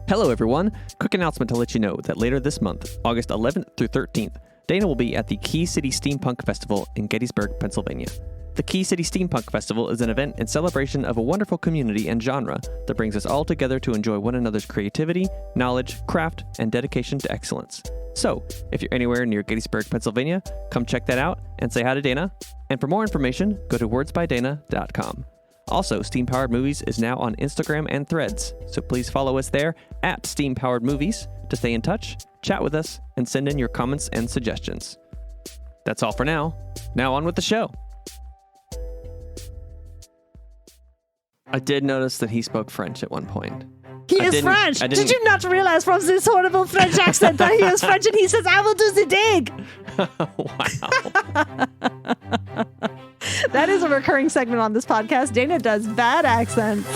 Hello, everyone. Quick announcement to let you know that later this month, August 11th through 13th, Dana will be at the Key City Steampunk Festival in Gettysburg, Pennsylvania. The Key City Steampunk Festival is an event in celebration of a wonderful community and genre that brings us all together to enjoy one another's creativity, knowledge, craft, and dedication to excellence. So, if you're anywhere near Gettysburg, Pennsylvania, come check that out and say hi to Dana. And for more information, go to wordsbydana.com. Also, Steam Powered Movies is now on Instagram and Threads, so please follow us there at Steam Powered Movies to stay in touch, chat with us, and send in your comments and suggestions. That's all for now. Now on with the show. I did notice that he spoke French at one point. He is French. Did you not realize from this horrible French accent that he is French and he says, I will do the dig? Wow. That is a recurring segment on this podcast. Dana does bad accents.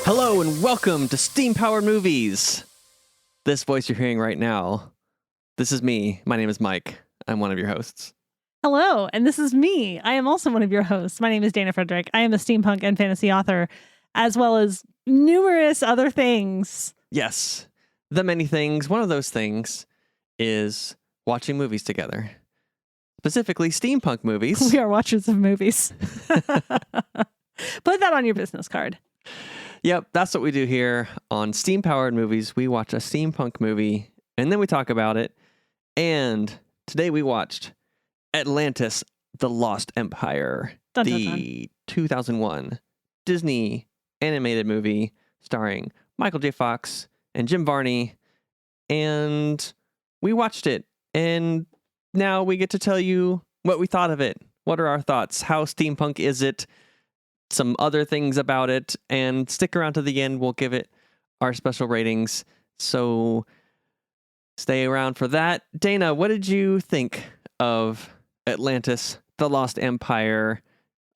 Hello and welcome to Steam Powered Movies. This voice you're hearing right now, this is me. My name is Mike. I'm one of your hosts. Hello, and this is me. I am also one of your hosts. My name is Dana Fraedrich. I am a steampunk and fantasy author, as well as numerous other things. Yes, the many things. One of those things is watching movies together. Specifically, steampunk movies. We are watchers of movies. Put that on your business card. Yep, that's what we do here on Steam Powered Movies. We watch a steampunk movie, and then we talk about it. And today we watched Atlantis, The Lost Empire, dun, the dun, dun. 2001 Disney animated movie starring Michael J. Fox and Jim Varney. And we watched it. And now we get to tell you what we thought of it. What are our thoughts? How steampunk is it? Some other things about it. And stick around to the end. We'll give it our special ratings. So stay around for that. Dana, what did you think of Atlantis, The Lost Empire?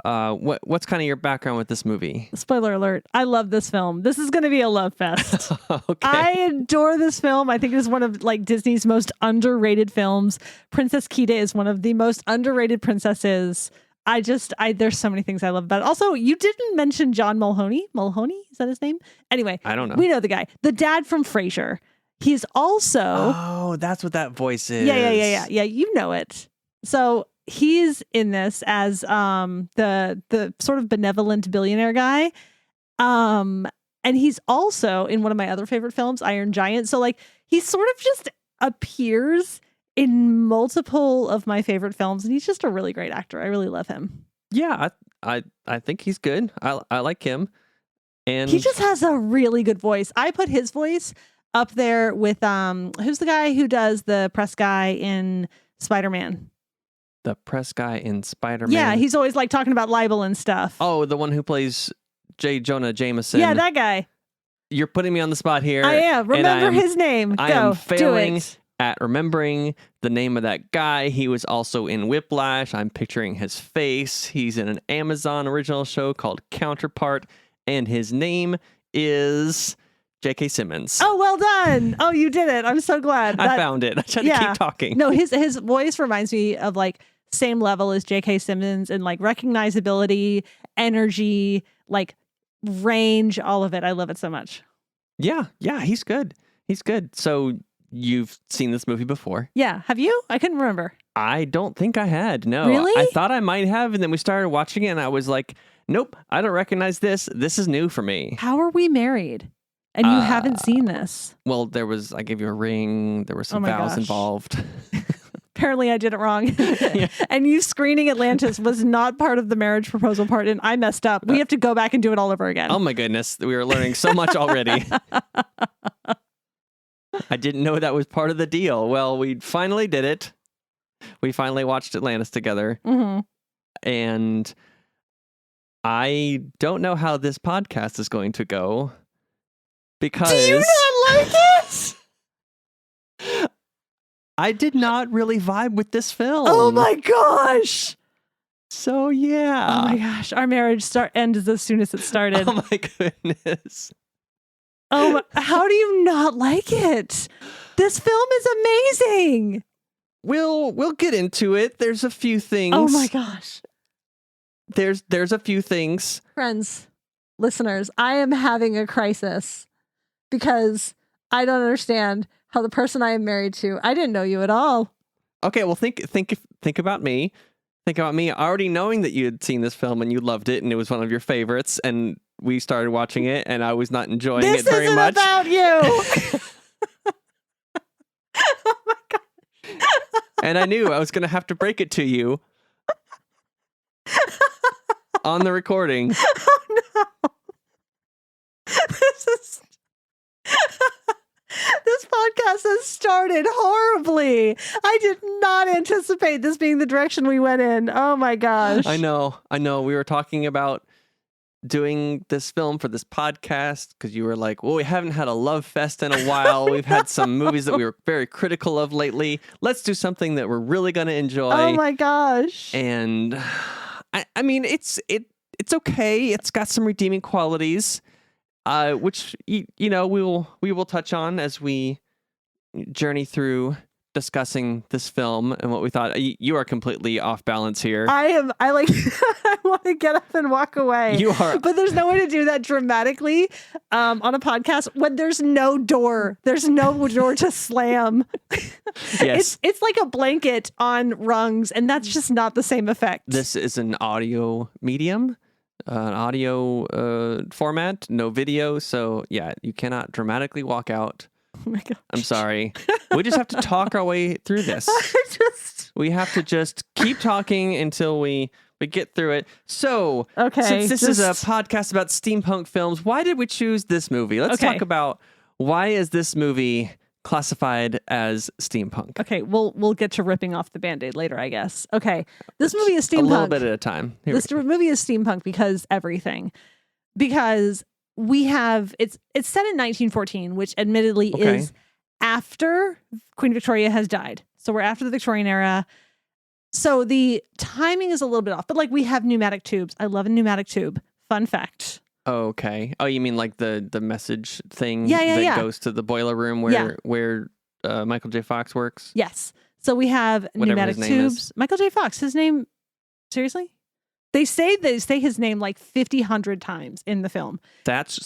What's kind of your background with this movie? Spoiler alert. I love this film. This is going to be a love fest. Okay. I adore this film. I think it is one of Disney's most underrated films. Princess Kida is one of the most underrated princesses. There's so many things I love about it. Also, you didn't mention John Mulhoney. Mulhoney? Is that his name? Anyway. I don't know. We know the guy. The dad from Frasier. He's also... Oh, that's what that voice is. Yeah. You know it. So he's in this as the sort of benevolent billionaire guy. And he's also in one of my other favorite films, Iron Giant. So he sort of just appears in multiple of my favorite films, and he's just a really great actor. I really love him. Yeah, I think he's good. I like him. And he just has a really good voice. I put his voice up there with who's the guy who does the press guy in Spider-Man? The press guy in Spider-Man. Yeah, he's always talking about libel and stuff. Oh, the one who plays J. Jonah Jameson. Yeah, that guy. You're putting me on the spot here. I am. Remember his name. I am failing at remembering the name of that guy. He was also in Whiplash. I'm picturing his face. He's in an Amazon original show called Counterpart, and his name is J.K. Simmons. Oh, well done. Oh, you did it. I'm so glad. I found it. I tried to keep talking. No, his voice reminds me of same level as J.K. Simmons and recognizability, energy, range, all of it. I love it so much. Yeah, he's good. He's good. So you've seen this movie before? Yeah. Have you? I couldn't remember. I don't think I had. No. Really? I thought I might have, and then we started watching it, and I was like, nope, I don't recognize this. This is new for me. How are we married? And you haven't seen this? Well, I gave you a ring. There were some vows involved. Apparently I did it wrong. Yeah. And you screening Atlantis was not part of the marriage proposal part, and I messed up. We have to go back and do it all over again. Oh my goodness. We were learning so much already. I didn't know that was part of the deal. Well, we finally did it. We finally watched Atlantis together. Mm-hmm. And I don't know how this podcast is going to go. Because... Do you not like it? I did not really vibe with this film. Oh my gosh. So yeah. Oh my gosh. Our marriage ended as soon as it started. Oh my goodness. Oh, how do you not like it? This film is amazing. We'll get into it. There's a few things. Oh my gosh. there's a few things. Friends, listeners, I am having a crisis because I don't understand how the person I am married to, I didn't know you at all. Okay, well, think about me. Think about me already knowing that you had seen this film and you loved it and it was one of your favorites, and we started watching it and I was not enjoying it very much. This isn't about you. Oh my God. And I knew I was going to have to break it to you on the recording. Oh no. This podcast has started horribly. I did not anticipate this being the direction we went in. Oh my gosh. I know. We were talking about doing this film for this podcast because you were like, well, we haven't had a love fest in a while. We've had some movies that we were very critical of lately. Let's do something that we're really going to enjoy. Oh my gosh. And I mean, it's okay. It's got some redeeming qualities, which we will touch on as we journey through discussing this film and what we thought. You are completely off balance here. I want to get up and walk away. You are. But there's no way to do that dramatically on a podcast when there's no door. There's no door to slam. Yes. It's like a blanket on rungs, and that's just not the same effect. This is an audio medium, an audio format, no video. So yeah, you cannot dramatically walk out. Oh my God. I'm sorry. We just have to talk our way through this. We have to just keep talking until we get through it. So, okay, since this is a podcast about steampunk films, why did we choose this movie? Let's talk about why is this movie classified as steampunk? Okay, we'll get to ripping off the Band-Aid later, I guess. Okay, this movie is steampunk. A little bit at a time. This movie is steampunk because everything. Because we have it's set in 1914, which admittedly is after Queen Victoria has died. So we're after the Victorian era. So the timing is a little bit off, but like we have pneumatic tubes. I love a pneumatic tube. Fun fact. Okay. Oh, you mean like the message thing that goes to the boiler room where Michael J. Fox works? Yes. So we have pneumatic tubes. Michael J. Fox, his name, seriously? They say his name like 100 times in the film. Thatch?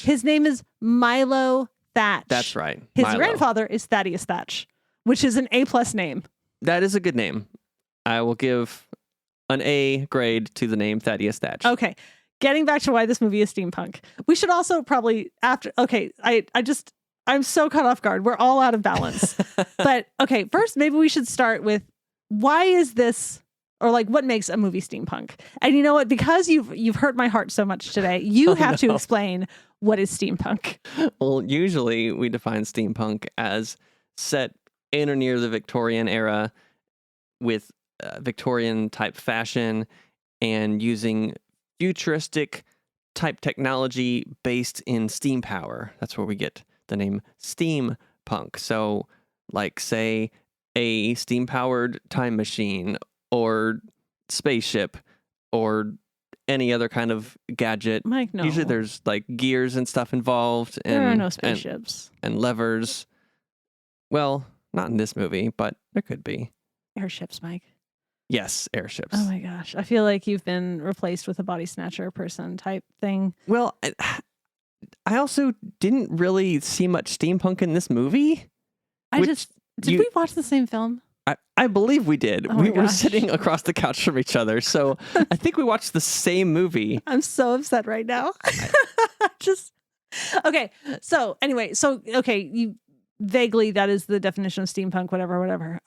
His name is Milo Thatch. That's right. His grandfather is Thaddeus Thatch, which is an A+ name. That is a good name. I will give an A grade to the name Thaddeus Thatch. Okay. Getting back to why this movie is steampunk. We should also probably I'm so caught off guard. We're all out of balance. But okay, first maybe we should start with why is this, or like what makes a movie steampunk? And you know what? Because you've hurt my heart so much today, you have to explain what is steampunk. Well, usually we define steampunk as set in or near the Victorian era with Victorian type fashion and using futuristic type technology based in steam power. That's where we get the name steampunk. So like say a steam powered time machine or spaceship or any other kind of gadget. Mike, no. Usually there's like gears and stuff involved. There are no spaceships. And levers. Well, not in this movie, but there could be. Airships, Mike. Yes, airships. Oh my gosh. I feel like you've been replaced with a body snatcher person type thing. Well, I also didn't really see much steampunk in this movie. Did we watch the same film? I believe we did. Oh we were sitting across the couch from each other. So I think we watched the same movie. I'm so upset right now. Okay. So anyway, you vaguely, that is the definition of steampunk, whatever.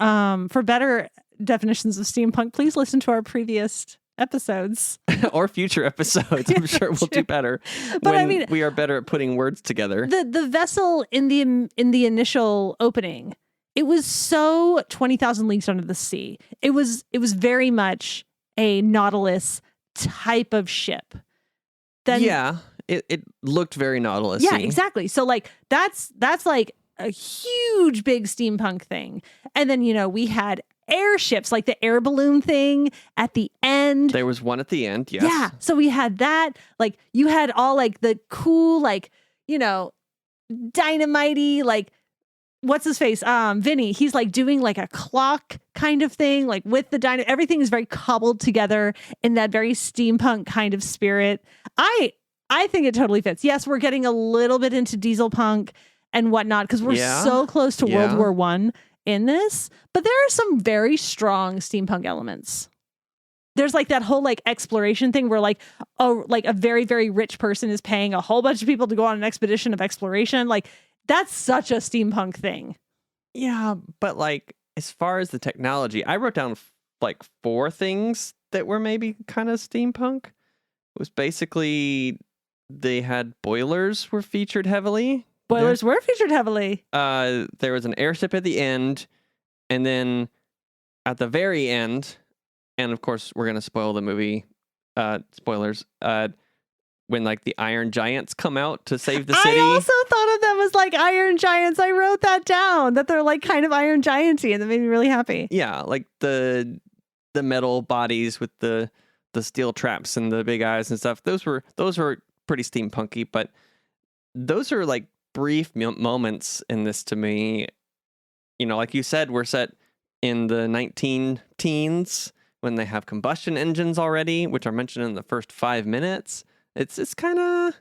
For better definitions of steampunk, please listen to our previous episodes. Or future episodes. I'm sure we'll do better. But I mean, we are better at putting words together. The vessel in the initial opening, it was so 20,000 Leagues Under the Sea. It was very much a Nautilus type of ship. It looked very Nautilus-y. Yeah, exactly. So like that's like a huge big steampunk thing. And then, we had airships, like the air balloon thing at the end. There was one at the end, yes. Yeah. So we had that. Like you had all like the cool, like, dynamite-y, like what's his face? Vinny, he's like doing like a clock kind of thing, like with the dino. Everything is very cobbled together in that very steampunk kind of spirit. I think it totally fits. Yes, we're getting a little bit into diesel punk and whatnot because we're so close to World War I in this, but there are some very strong steampunk elements. There's like that whole like exploration thing where like, oh, like a very, very rich person is paying a whole bunch of people to go on an expedition of exploration. Like that's such a steampunk thing. Yeah, but like as far as the technology, I wrote down like 4 things that were maybe kind of steampunk. It was basically they had boilers were featured heavily. Boilers were featured heavily. There was an airship at the end, and then at the very end, and of course we're gonna spoil the movie. Spoilers. When like the Iron Giants come out to save the city. I also thought of them as like Iron Giants. I wrote that down, that they're like kind of Iron Gianty, and that made me really happy. Yeah, like the metal bodies with the steel traps and the big eyes and stuff. Those were pretty steampunky, but those are like brief moments in this to me. You know, like you said, we're set in the 19 teens when they have combustion engines already, which are mentioned in the first 5 minutes. It's kind of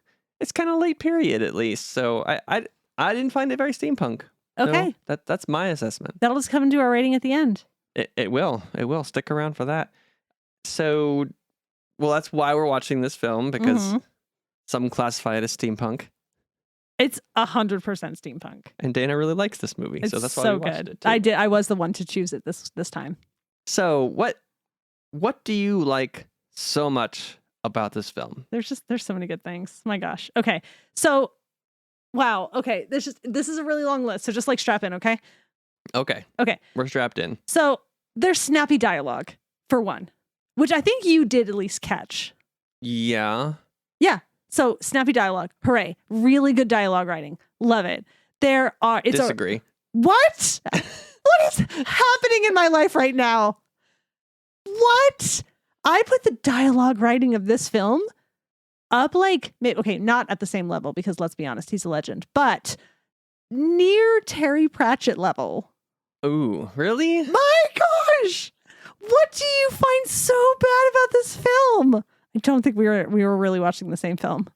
late period at least. So I didn't find it very steampunk. Okay, so that's my assessment. That'll just come into our rating at the end. It will stick around for that. So, well, that's why we're watching this film, because some classify it as steampunk. It's 100% steampunk. And Dana really likes this movie, so that's why we watched it too. I did. I was the one to choose it this time. So what do you like so much about this film? There's so many good things. My gosh. Okay. So, wow. Okay. This is a really long list. So just like strap in. Okay. Okay. We're strapped in. So there's snappy dialogue for one, which I think you did at least catch. Yeah. Yeah. So snappy dialogue. Hooray. Really good dialogue writing. Love it. Disagree. What? What is happening in my life right now? What? I put the dialogue writing of this film up like, okay, not at the same level because let's be honest, he's a legend, but near Terry Pratchett level. Ooh, really? My gosh! What do you find so bad about this film? I don't think we were really watching the same film.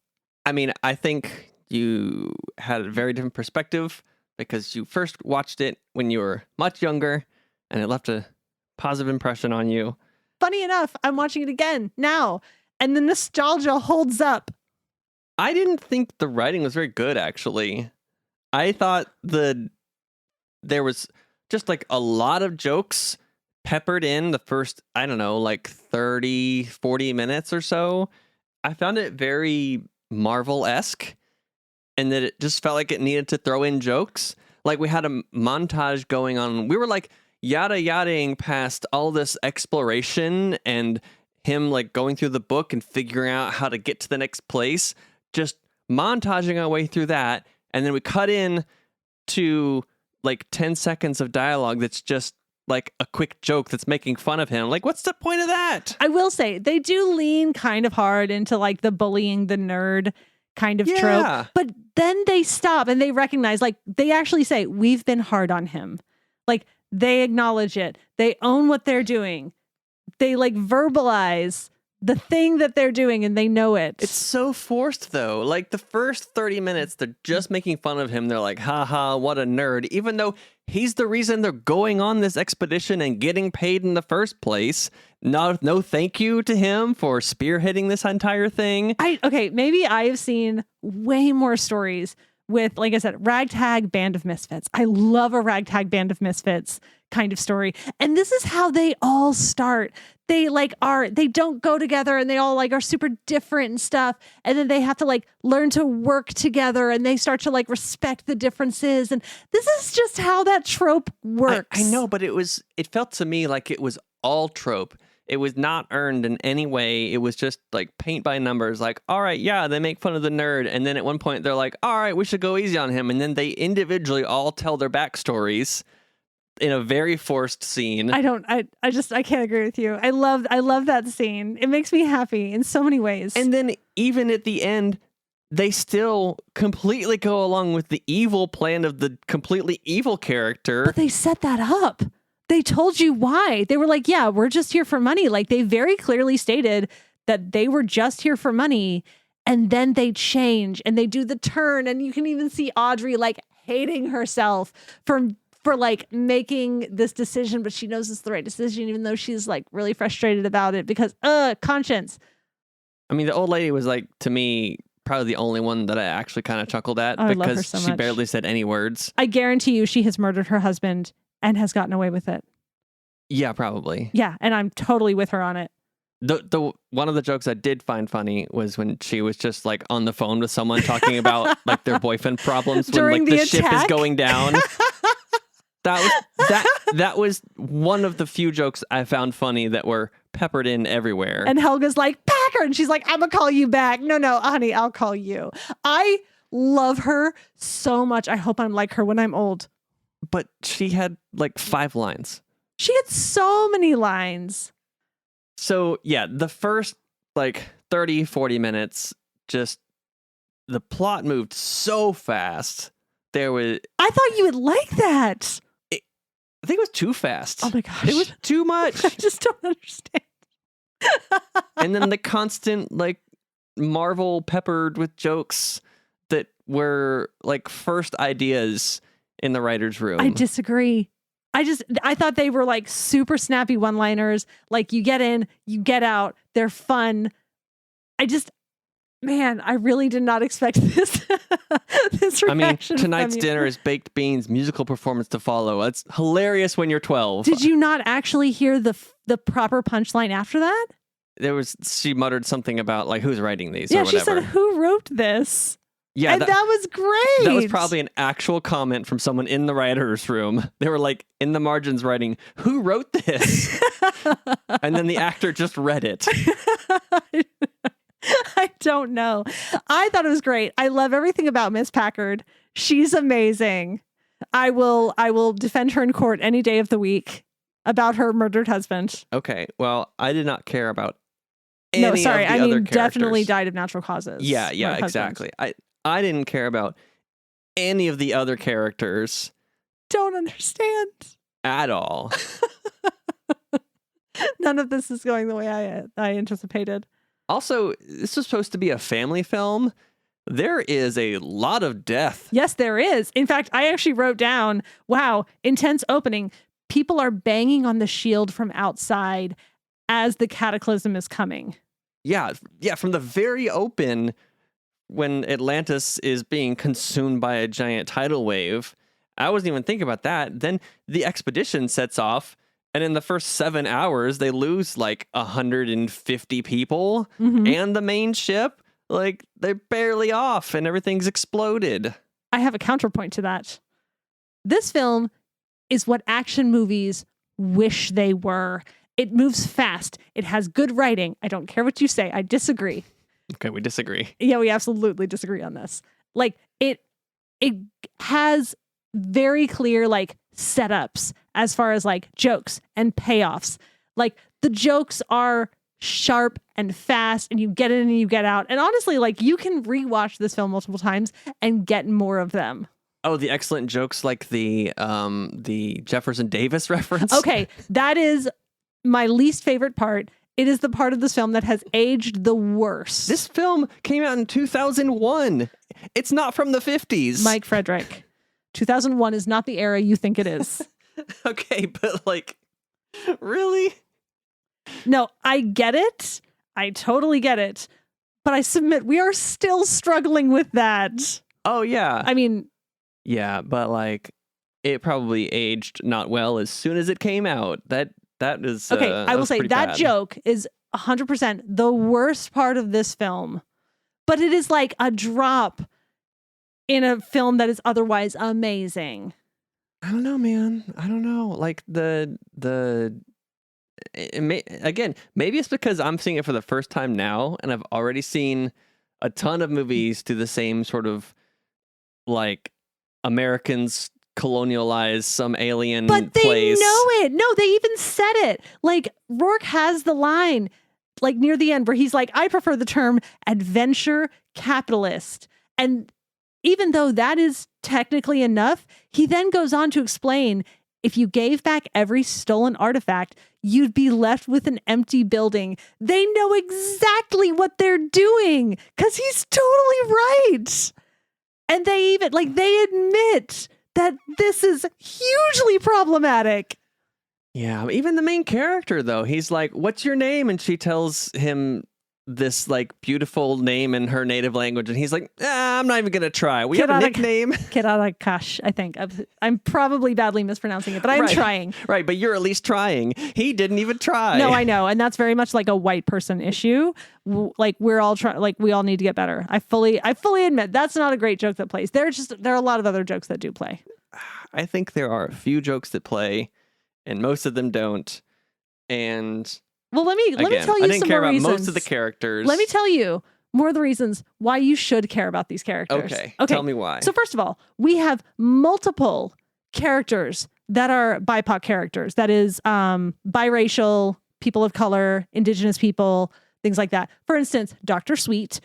I mean, I think you had a very different perspective because you first watched it when you were much younger and it left a positive impression on you. Funny enough, I'm watching it again now, and the nostalgia holds up. I didn't think the writing was very good, actually. I thought there was just like a lot of jokes peppered in the first, I don't know, like 30, 40 minutes or so. I found it very Marvel-esque, and that it just felt like it needed to throw in jokes. Like we had a montage going on. We were like yada-yadaing past all this exploration and him like going through the book and figuring out how to get to the next place, just montaging our way through that. And then we cut in to like 10 seconds of dialogue that's just like a quick joke that's making fun of him. Like, what's the point of that? I will say they do lean kind of hard into like the bullying the nerd kind of trope, but then they stop and they recognize, like they actually say, we've been hard on him. Like they acknowledge it. They own what they're doing. They like verbalize the thing that they're doing and they know it. It's so forced though. Like the first 30 minutes, they're just making fun of him. They're like, haha, what a nerd. Even though he's the reason they're going on this expedition and getting paid in the first place. No thank you to him for spearheading this entire thing. Maybe I have seen way more stories with, like I said, ragtag band of misfits. I love a ragtag band of misfits kind of story. And this is how they all start. They they don't go together and they all like are super different and stuff. And then they have to like learn to work together and they start to like respect the differences. And this is just how that trope works. I know, but it felt to me like it was all trope. It was not earned in any way. It was just like paint by numbers. Like, all right, yeah, they make fun of the nerd. And then at one point they're like, all right, we should go easy on him. And then they individually all tell their backstories in a very forced scene. I can't agree with you. I love that scene. It makes me happy in so many ways. And then even at the end, they still completely go along with the evil plan of the completely evil character. But they set that up. They told you why. They were like, yeah, we're just here for money. Like, they very clearly stated that they were just here for money. And then they change and they do the turn. And you can even see Audrey like hating herself for like making this decision, but she knows it's the right decision, even though she's like really frustrated about it because conscience. I mean, the old lady was like, to me, probably the only one that I actually kind of chuckled at I love her because so she much. barely said any words. I guarantee you she has murdered her husband and has gotten away with it. Yeah, probably. Yeah, and I'm totally with her on it. The one of the jokes I did find funny was when she was just like on the phone with someone talking about like their boyfriend problems During when like the ship is attack? going down. That was one of the few jokes I found funny that were peppered in everywhere. And Helga's like, Packer. And she's like, I'm going to call you back. No, honey, I'll call you. I love her so much. I hope I'm like her when I'm old. But she had like 5 lines. She had so many lines. So yeah, the first like 30, 40 minutes, just the plot moved so fast. I thought you would like that. think it was too fast. Oh my gosh. It was too much. I just don't understand. And then the constant like Marvel peppered with jokes that were like first ideas in the writer's room. I disagree. I thought they were like super snappy one-liners. Like you get in, you get out. They're fun. I really did not expect this. This reaction. I mean, tonight's from you. dinner is baked beans, musical performance to follow. It's hilarious when you're 12. Did you not actually hear the proper punchline after that? She muttered something about like who's writing these Yeah, or whatever. she said, "Who wrote this?" Yeah, and that was great. That was probably an actual comment from someone in the writer's room. They were like in the margins writing, "Who wrote this?" And then the actor just read it. I don't know. I thought it was great. I love everything about Miss Packard. She's amazing. I will defend her in court any day of the week about her murdered husband. Okay, well, I did not care about any No, sorry. of the I other mean, characters. definitely died of natural causes. Yeah, her husband. exactly. I didn't care about any of the other characters Don't understand. at all. None of this is going the way I anticipated. Also, this was supposed to be a family film. There is a lot of death. Yes, there is. In fact, I actually wrote down, wow, intense opening. People are banging on the shield from outside as the cataclysm is coming. Yeah, from the very open, when Atlantis is being consumed by a giant tidal wave, I wasn't even thinking about that. Then the expedition sets off, and in the first 7 hours, they lose like 150 people, and the main ship, like they're barely off, and everything's exploded. I have a counterpoint to that. This film is what action movies wish they were. It moves fast. It has good writing. I don't care what you say. I disagree. Okay, we disagree. Yeah, we absolutely disagree on this. Like it has very clear like setups as far as like jokes and payoffs. Like the jokes are sharp and fast and you get in and you get out. And honestly, like you can rewatch this film multiple times and get more of them. Oh, the excellent jokes like the Jefferson Davis reference. Okay, that is my least favorite part. It is the part of this film that has aged the worst. This film came out in 2001. It's not from the 50s. Mike Fraedrich. 2001 is not the era you think it is. Okay, but like, really? No, I get it. I totally get it. But I submit we are still struggling with that. Oh, yeah. I mean... Yeah, but like, it probably aged not well as soon as it came out. That is... Okay, I will say that bad. joke is 100% the worst part of this film. But it is like a drop in a film that is otherwise amazing. I don't know, man. I don't know. Like again, maybe it's because I'm seeing it for the first time now, and I've already seen a ton of movies to the same sort of like Americans colonialize some alien But they place. know it. No, they even said it. Like Rourke has the line, like near the end where he's like, I prefer the term adventure capitalist. And even though that is technically enough, he then goes on to explain if you gave back every stolen artifact, you'd be left with an empty building. They know exactly what they're doing because he's totally right. And they even they admit that this is hugely problematic. Yeah, even the main character, though, he's like, what's your name? And she tells him this like beautiful name in her native language. And he's like, I'm not even going to try. We have a nickname. Kirarakash, I think. I'm probably badly mispronouncing it, but I'm trying. Right, but you're at least trying. He didn't even try. No, I know. And that's very much like a white person issue. Like we're all trying, like we all need to get better. I fully admit that's not a great joke that plays. There are a lot of other jokes that do play. I think there are a few jokes that play and most of them don't. And well, let me tell you some more reasons. I didn't care about most of the characters. Let me tell you more of the reasons why you should care about these characters. Okay. Tell me why. So first of all, we have multiple characters that are BIPOC characters. That is biracial, people of color, indigenous people, things like that. For instance, Dr. Sweet,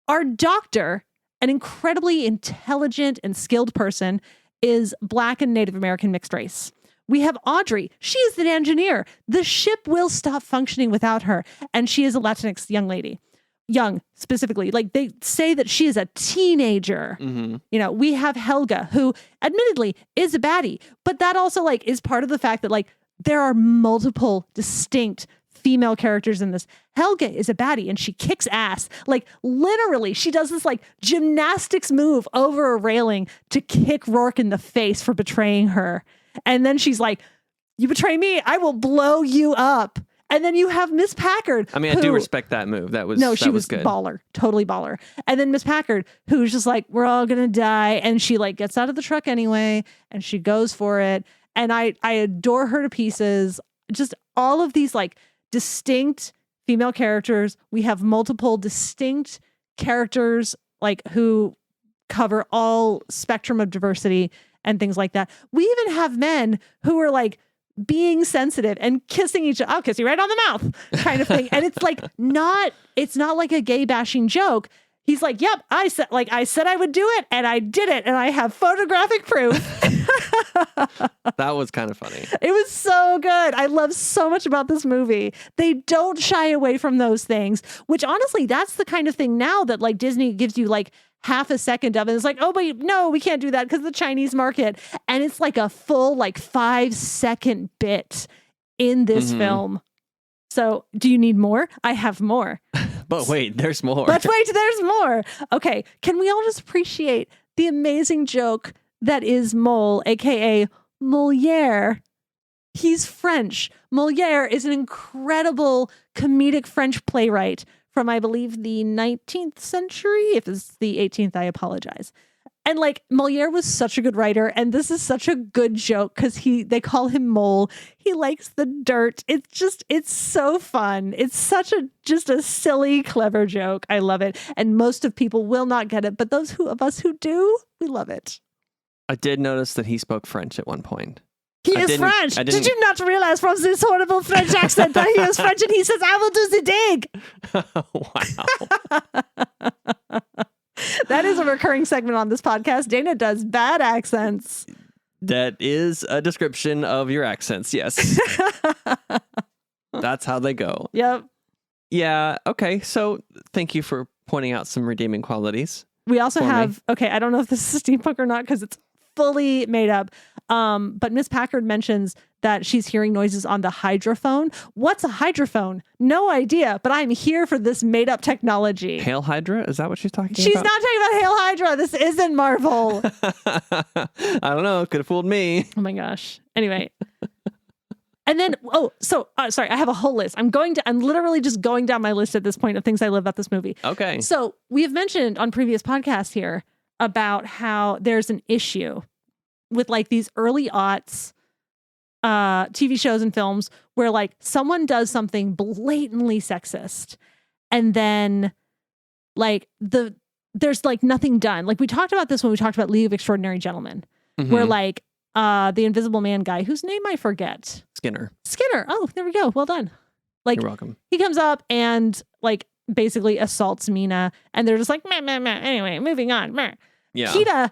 our doctor, an incredibly intelligent and skilled person, is Black and Native American mixed race. We have Audrey. She is the engineer. The ship will stop functioning without her. And she is a Latinx young lady. Young, specifically. Like, they say that she is a teenager. Mm-hmm. You know, we have Helga, who admittedly is a baddie. But that also, like, is part of the fact that, like, there are multiple distinct female characters in this. Helga is a baddie and she kicks ass. Like, literally, she does this, like, gymnastics move over a railing to kick Rourke in the face for betraying her. And then she's like, you betray me, I will blow you up. And then you have Miss Packard. I mean, I do respect that move. She was good. Baller, totally baller. And then Miss Packard, who's just like, we're all going to die. And she like gets out of the truck anyway. And she goes for it. And I adore her to pieces. Just all of these like distinct female characters. We have multiple distinct characters like who cover all spectrum of diversity and things like that. We even have men who are like being sensitive and kissing each other. I'll kiss you right on the mouth kind of thing. And it's like it's not like a gay bashing joke. He's like, yep, I said I would do it and I did it. And I have photographic proof. That was kind of funny. It was so good. I love so much about this movie. They don't shy away from those things, which honestly, that's the kind of thing now that like Disney gives you like half a second of it. It's like, oh, but no, we can't do that because of the Chinese market. And it's like a full like 5-second bit in this film. So do you need more? I have more. But wait, there's more. But wait, there's more. Okay. Can we all just appreciate the amazing joke that is Mole, aka Molière? He's French. Molière is an incredible comedic French playwright from, I believe, the 19th century. If it's the 18th, I apologize. And like Molière was such a good writer, and this is such a good joke because they call him Mole. He likes the dirt. It's so fun. It's just a silly, clever joke. I love it. And most of people will not get it, but those of us who do, we love it. I did notice that he spoke French at one point. He is French. Did you not realize from this horrible French accent that he is French and he says, I will do the dig? Wow. That is a recurring segment on this podcast. Dana does bad accents. That is a description of your accents, yes. That's how they go. Yep. Yeah, okay. So thank you for pointing out some redeeming qualities. We also have, okay, I don't know if this is steampunk or not because it's fully made up. But Miss Packard mentions that she's hearing noises on the hydrophone. What's a hydrophone? No idea, but I'm here for this made up technology. Hail Hydra? Is that what she's talking about? She's not talking about Hail Hydra. This isn't Marvel. I don't know. Could have fooled me. Oh my gosh. Anyway. And then, sorry, I have a whole list. I'm literally just going down my list at this point of things I love about this movie. Okay. So we have mentioned on previous podcasts here about how there's an issue with like these early aughts TV shows and films where like someone does something blatantly sexist and then like there's like nothing done. Like we talked about this when we talked about League of Extraordinary Gentlemen, where like the Invisible Man guy, whose name I forget. Skinner. Oh, there we go. Well done. Like, You're welcome. he comes up and like basically assaults Mina, and they're just like, meh, meh, meh. Anyway, moving on. Meh. Yeah. Kita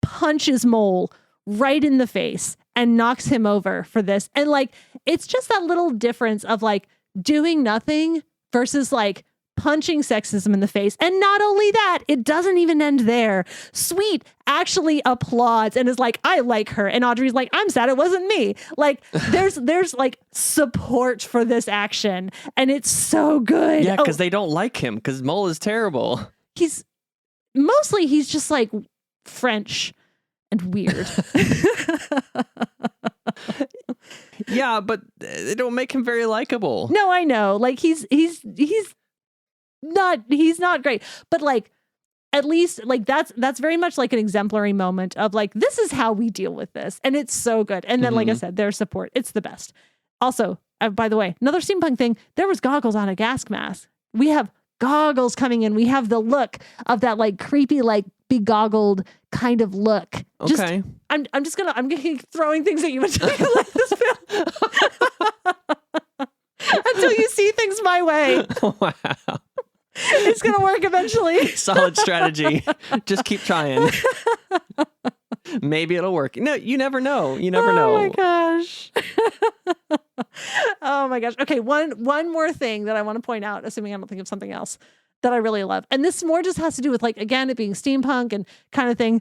punches Mole right in the face and knocks him over for this. And like, it's just that little difference of like doing nothing versus like punching sexism in the face. And not only that, it doesn't even end there. Sweet actually applauds and is like, I like her. And Audrey's like, I'm sad it wasn't me. Like, there's like support for this action, and it's so good. Yeah, because they don't like him because Mole is terrible. He's just like French and weird. Yeah, but they don't make him very likable. No, I know. Like he's not great. But like, at least like that's very much like an exemplary moment of like, this is how we deal with this. And it's so good. And then, like I said, their support, it's the best. Also, by the way, another steampunk thing, there was goggles on a gas mask. We have goggles coming in. We have the look of that like creepy, like begoggled kind of look. Okay. I'm gonna keep throwing things at you until you like this film. Until you see things my way. Wow. It's gonna work eventually. Solid strategy. Just keep trying. Maybe it'll work. No, you never know. You never know. Oh my gosh. Oh my gosh. Okay, one more thing that I want to point out, assuming I don't think of something else that I really love. And this more just has to do with like, again, it being steampunk and kind of thing.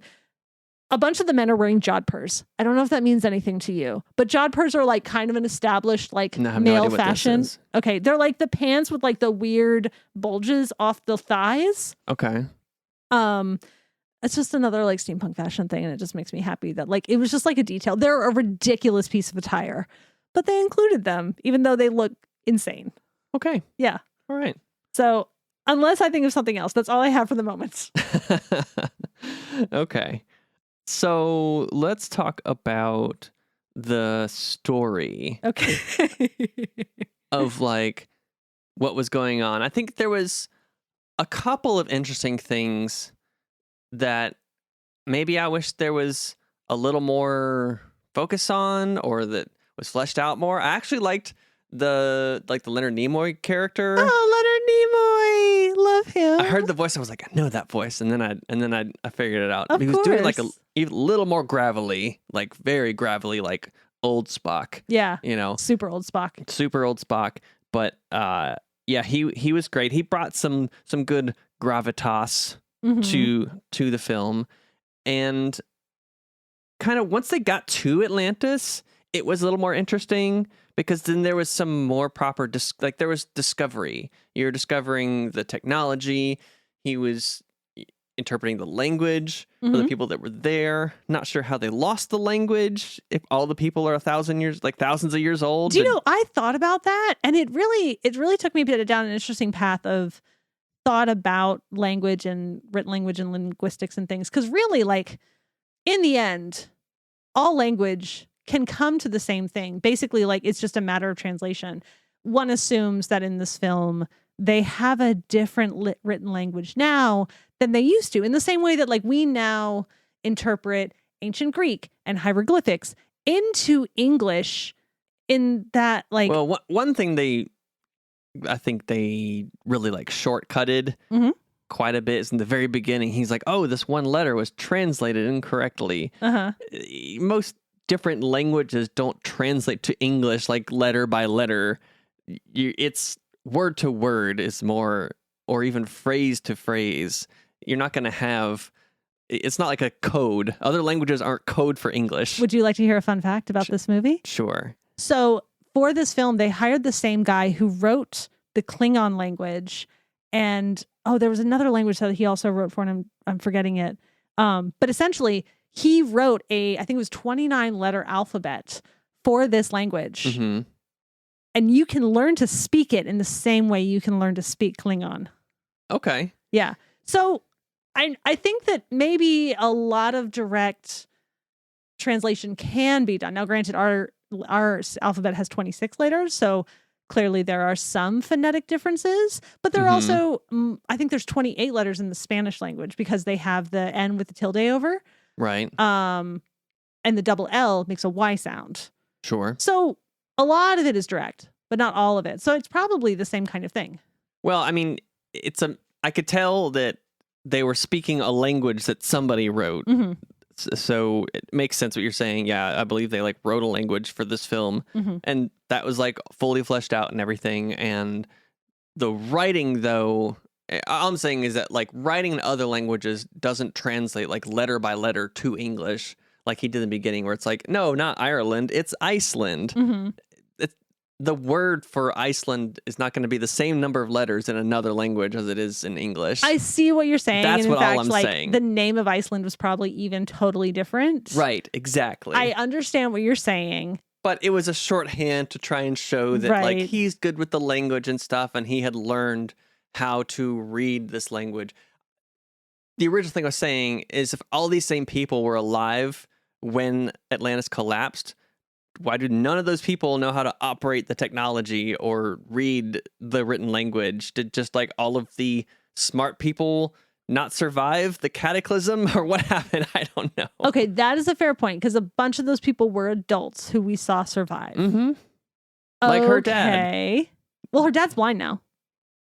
A bunch of the men are wearing jodhpurs. I don't know if that means anything to you, but jodhpurs are like kind of an established like male fashion. Okay, they're like the pants with like the weird bulges off the thighs. Okay. It's just another like steampunk fashion thing, and it just makes me happy that like it was just like a detail. They're a ridiculous piece of attire, but they included them even though they look insane. Okay. Yeah. All right. So unless I think of something else, that's all I have for the moment. Okay. So let's talk about the story. Okay. Of like what was going on. I think there was a couple of interesting things that maybe I wish there was a little more focus on, or that was fleshed out more. I actually liked the Leonard Nimoy character. Oh, Leonard Nimoy, love him. I heard the voice. I was like, I know that voice, and then I figured it out. Of He was doing like course. a little more gravelly, like very gravelly, like old Spock. Yeah, You know, super old Spock. super old Spock. But yeah, he was great. He brought some good gravitas Mhm. to the film, and kind of once they got to Atlantis, it was a little more interesting because then there was some more proper there was discovery. You're discovering the technology. He was interpreting the language for the people that were there. Not sure how they lost the language. If all the people are thousands of years old. Do you know, I thought about that, and it really took me down an interesting path of thought about language and written language and linguistics and things. Because really, like, in the end, all language can come to the same thing. Basically, like, it's just a matter of translation. One assumes that in this film, they have a different written language now than they used to, in the same way that like we now interpret ancient Greek and hieroglyphics into English, in that like, well, one thing I think they really like shortcutted quite a bit is in the very beginning. He's like, oh, this one letter was translated incorrectly. Most different languages don't translate to English like letter by letter. It's word to word is more, or even phrase to phrase. You're not going to have, it's not like a code. Other languages aren't code for English. Would you like to hear a fun fact about this movie? Sure. So for this film, they hired the same guy who wrote the Klingon language. And there was another language that he also wrote for, and I'm forgetting it. But essentially, he wrote I think it was 29 letter alphabet for this language. And you can learn to speak it in the same way you can learn to speak Klingon. Okay. Yeah. So I think that maybe a lot of direct translation can be done. Now, granted, our alphabet has 26 letters, so clearly there are some phonetic differences, but there are also, I think there's 28 letters in the Spanish language because they have the N with the tilde over. Right. And the double L makes a Y sound. Sure. So a lot of it is direct. but not all of it. So it's probably the same kind of thing. Well, I mean, I could tell that they were speaking a language that somebody wrote. Mm-hmm. So it makes sense what you're saying. Yeah, I believe they like wrote a language for this film, and that was like fully fleshed out and everything. And the writing, though, all I'm saying is that like writing in other languages doesn't translate like letter by letter to English like he did in the beginning, where it's like, no, not Ireland, it's Iceland. The word for Iceland is not going to be the same number of letters in another language as it is in English. I see what you're saying. That's and in what fact, all I'm like, saying. The name of Iceland was probably even totally different. Right, exactly. I understand what you're saying. But it was a shorthand to try and show that like he's good with the language and stuff, and he had learned how to read this language. The original thing I was saying is if all these same people were alive when Atlantis collapsed, why do none of those people know how to operate the technology or read the written language? Did just like all of the smart people not survive the cataclysm, or what happened? I don't know. Okay, that is a fair point, because a bunch of those people were adults who we saw survive. Mm-hmm. Like her dad. Okay. Well, her dad's blind now.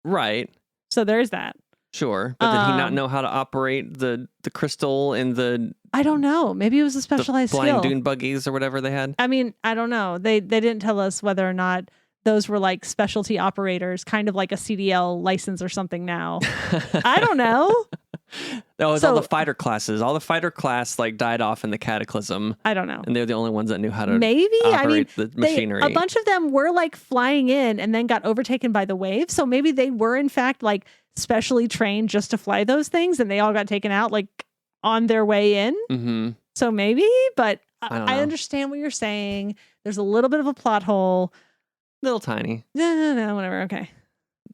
Right. So there's that. Sure. But did he not know how to operate the crystal and the... I don't know. Maybe it was a specialized blind skill. dune buggies or whatever they had. I mean, I don't know. They didn't tell us whether or not those were like specialty operators, kind of like a CDL license or something now. I don't know. No, it's all the fighter classes. All the fighter class like died off in the cataclysm. I don't know. And they're the only ones that knew how to operate the machinery. A bunch of them were like flying in and then got overtaken by the waves. So maybe they were in fact like specially trained just to fly those things, and they all got taken out like on their way in. Mm-hmm. So maybe, but I understand what you're saying. There's a little bit of a plot hole. Little tiny. No, whatever. Okay.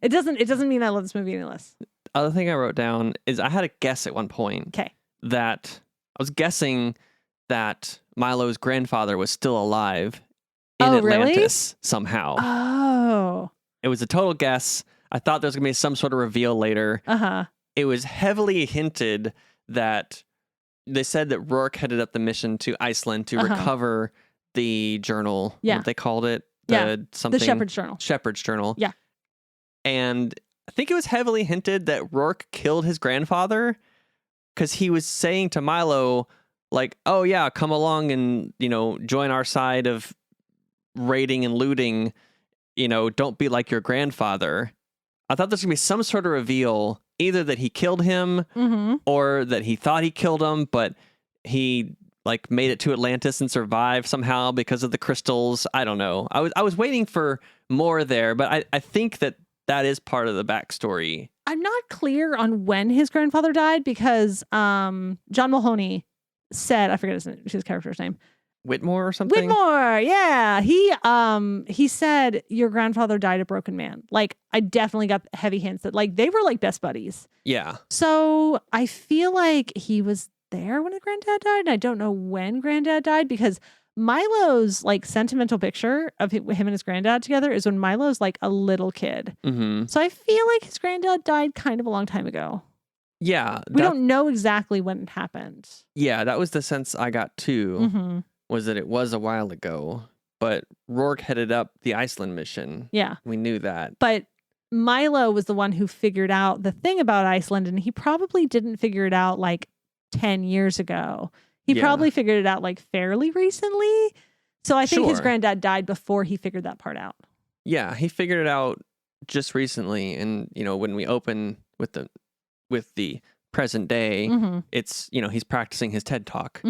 It doesn't mean I love this movie any less. Other thing I wrote down is I had a guess at one point. Okay. That I was guessing that Milo's grandfather was still alive in Atlantis somehow. Oh. It was a total guess. I thought there was going to be some sort of reveal later. Uh-huh. It was heavily hinted that they said that Rourke headed up the mission to Iceland to recover the journal. Yeah. What they called it. The Shepherd's Journal. Shepherd's Journal. Yeah. And I think it was heavily hinted that Rourke killed his grandfather because he was saying to Milo, like, oh yeah, come along and, join our side of raiding and looting. Don't be like your grandfather. I thought there's going to be some sort of reveal, either that he killed him or that he thought he killed him, but he like made it to Atlantis and survived somehow because of the crystals. I don't know. I was waiting for more there, but I think that is part of the backstory. I'm not clear on when his grandfather died because John Mahoney said, I forget his character's name. Whitmore or something? Whitmore, yeah. He said your grandfather died a broken man. Like, I definitely got heavy hints that like they were like best buddies. Yeah. So I feel like he was there when his granddad died. And I don't know when granddad died because Milo's like sentimental picture of him and his granddad together is when Milo's like a little kid. Mm-hmm. So I feel like his granddad died kind of a long time ago. Yeah. We don't know exactly when it happened. Yeah, that was the sense I got too. Mm-hmm. Was that it was a while ago, but Rourke headed up the Iceland mission. Yeah. We knew that. But Milo was the one who figured out the thing about Iceland, and he probably didn't figure it out like 10 years ago. He probably figured it out like fairly recently. So I think his granddad died before he figured that part out. Yeah, he figured it out just recently. And, when we open with the present day, it's, he's practicing his TED Talk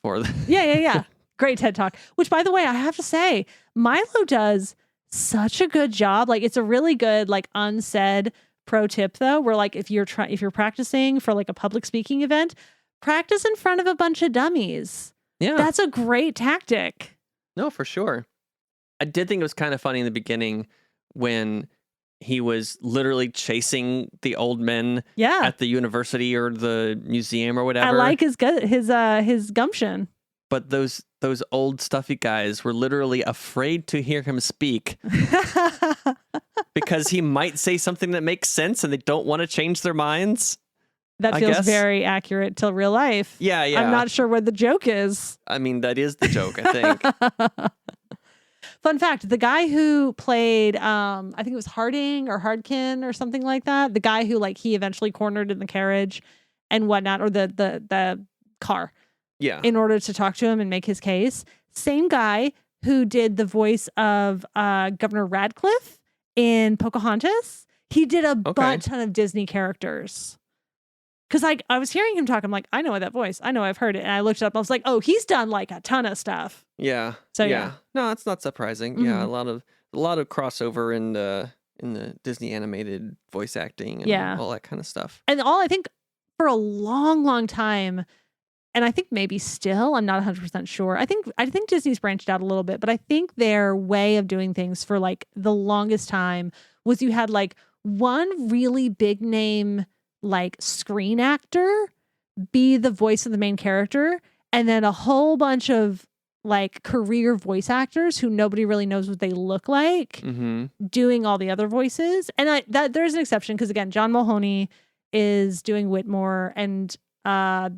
for the... Yeah. Great TED Talk, which by the way, I have to say, Milo does such a good job. Like it's a really good, like unsaid pro tip though, where like if you're practicing for like a public speaking event, practice in front of a bunch of dummies. Yeah. That's a great tactic. No, for sure. I did think it was kind of funny in the beginning when he was literally chasing the old men at the university or the museum or whatever. I like his gumption. But those old stuffy guys were literally afraid to hear him speak because he might say something that makes sense and they don't want to change their minds. That feels very accurate to real life. Yeah. I'm not sure where the joke is. I mean, that is the joke, I think. Fun fact, the guy who played, I think it was Harding or Hardkin or something like that, the guy who like he eventually cornered in the carriage and whatnot, or the car, in order to talk to him and make his case. Same guy who did the voice of Governor Radcliffe in Pocahontas. He did a ton of Disney characters. Because I was hearing him talk, I'm like, I know that voice. I know I've heard it. And I looked it up. I was like, oh, he's done like a ton of stuff. Yeah. So yeah. No, it's not surprising. Mm-hmm. Yeah, a lot of crossover in the Disney animated voice acting and all that kind of stuff. And I think for a long, long time, and I think maybe still, I'm not 100% sure. I think Disney's branched out a little bit, but I think their way of doing things for like the longest time was you had like one really big name like screen actor be the voice of the main character, and then a whole bunch of like career voice actors who nobody really knows what they look like doing all the other voices. And that there's an exception because again, John Mulhoney is doing Whitmore, and oh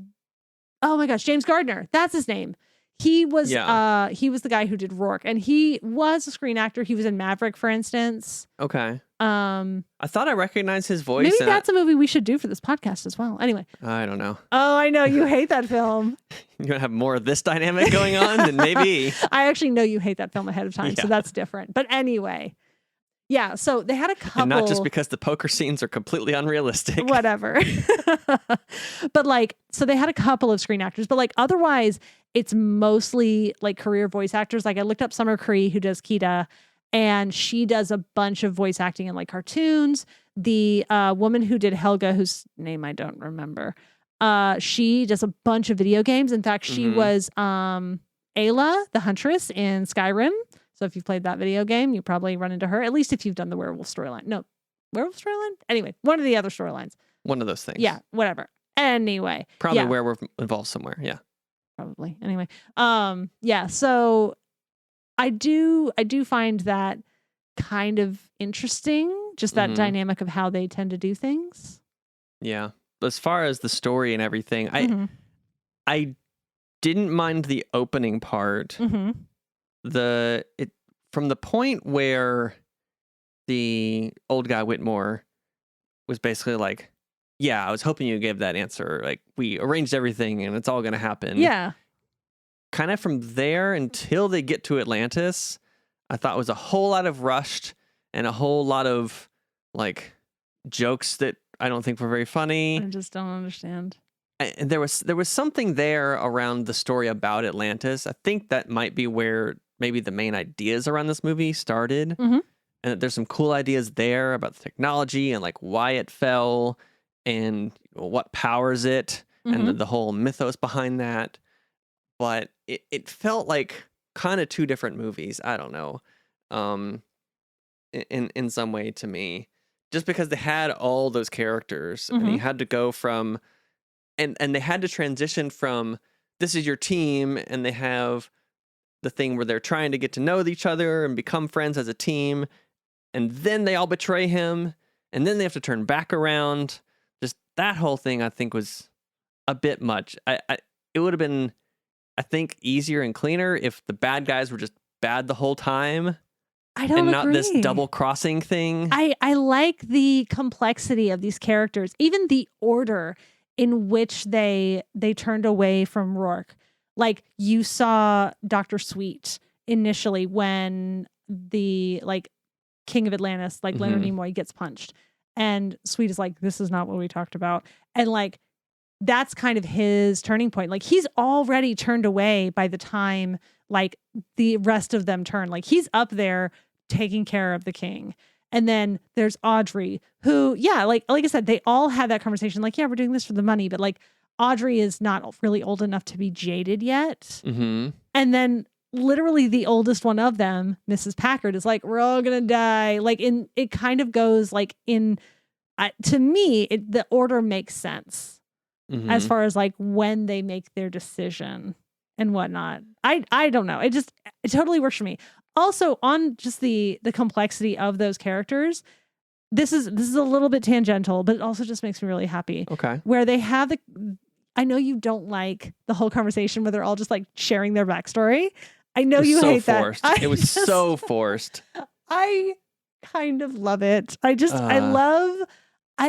my gosh, James Gardner, that's his name. He was the guy who did Rourke, and he was a screen actor. He was in Maverick, for instance. Okay. I thought I recognized his voice. Maybe that's a movie we should do for this podcast as well. Anyway. I don't know. Oh, I know. You hate that film. You're going to have more of this dynamic going on? Then maybe. I actually know you hate that film ahead of time, so that's different. But anyway. Yeah, so they had a couple... And not just because the poker scenes are completely unrealistic. Whatever. But like, so they had a couple of screen actors, but like otherwise, it's mostly like career voice actors. Like I looked up Summer Cree, who does Kida, and she does a bunch of voice acting in like cartoons. The woman who did Helga, whose name I don't remember, she does a bunch of video games. In fact, she was Ayla, the Huntress in Skyrim. So if you've played that video game, you probably run into her, at least if you've done the werewolf storyline. No, werewolf storyline? Anyway, one of the other storylines. One of those things. Yeah, whatever. Anyway. Probably werewolf involved somewhere, yeah. Probably. Anyway. Yeah, so I do find that kind of interesting, just that dynamic of how they tend to do things. Yeah. As far as the story and everything, I didn't mind the opening part. From the point where the old guy Whitmore was basically like, yeah, I was hoping you gave that answer. Like, we arranged everything and it's all going to happen. Yeah. Kind of from there until they get to Atlantis, I thought was a whole lot of rushed and a whole lot of like jokes that I don't think were very funny. I just don't understand. And there was something there around the story about Atlantis. I think that might be where maybe the main ideas around this movie started. And that there's some cool ideas there about the technology and like why it fell and what powers it and the whole mythos behind that. But it felt like kind of two different movies. I don't know. In some way to me, just because they had all those characters and you had to go from, and they had to transition from, this is your team, and they have the thing where they're trying to get to know each other and become friends as a team, and then they all betray him, and then they have to turn back around. Just that whole thing, I think, was a bit much. It would have been, I think, easier and cleaner if the bad guys were just bad the whole time. I don't agree. Not this double crossing thing. I like the complexity of these characters, even the order in which they turned away from Rourke. Like, you saw Dr. Sweet initially when the like king of Atlantis, like Leonard Nimoy, gets punched, and Sweet is like, this is not what we talked about. And like, that's kind of his turning point. Like, he's already turned away by the time like the rest of them turn. Like, he's up there taking care of the king. And then there's Audrey, who, yeah, like I said, they all had that conversation. Like, yeah, we're doing this for the money, but like Audrey is not really old enough to be jaded yet. And then literally the oldest one of them, Mrs. Packard, is like, we're all gonna die. Like, it kind of goes like to me, the order makes sense as far as like when they make their decision and whatnot. I don't know. It totally works for me. Also, on just the complexity of those characters, this is a little bit tangential, but it also just makes me really happy. Okay. Where they have I know you don't like the whole conversation where they're all just like sharing their backstory. I know you so hate forced. that. It was so forced. I kind of love it. I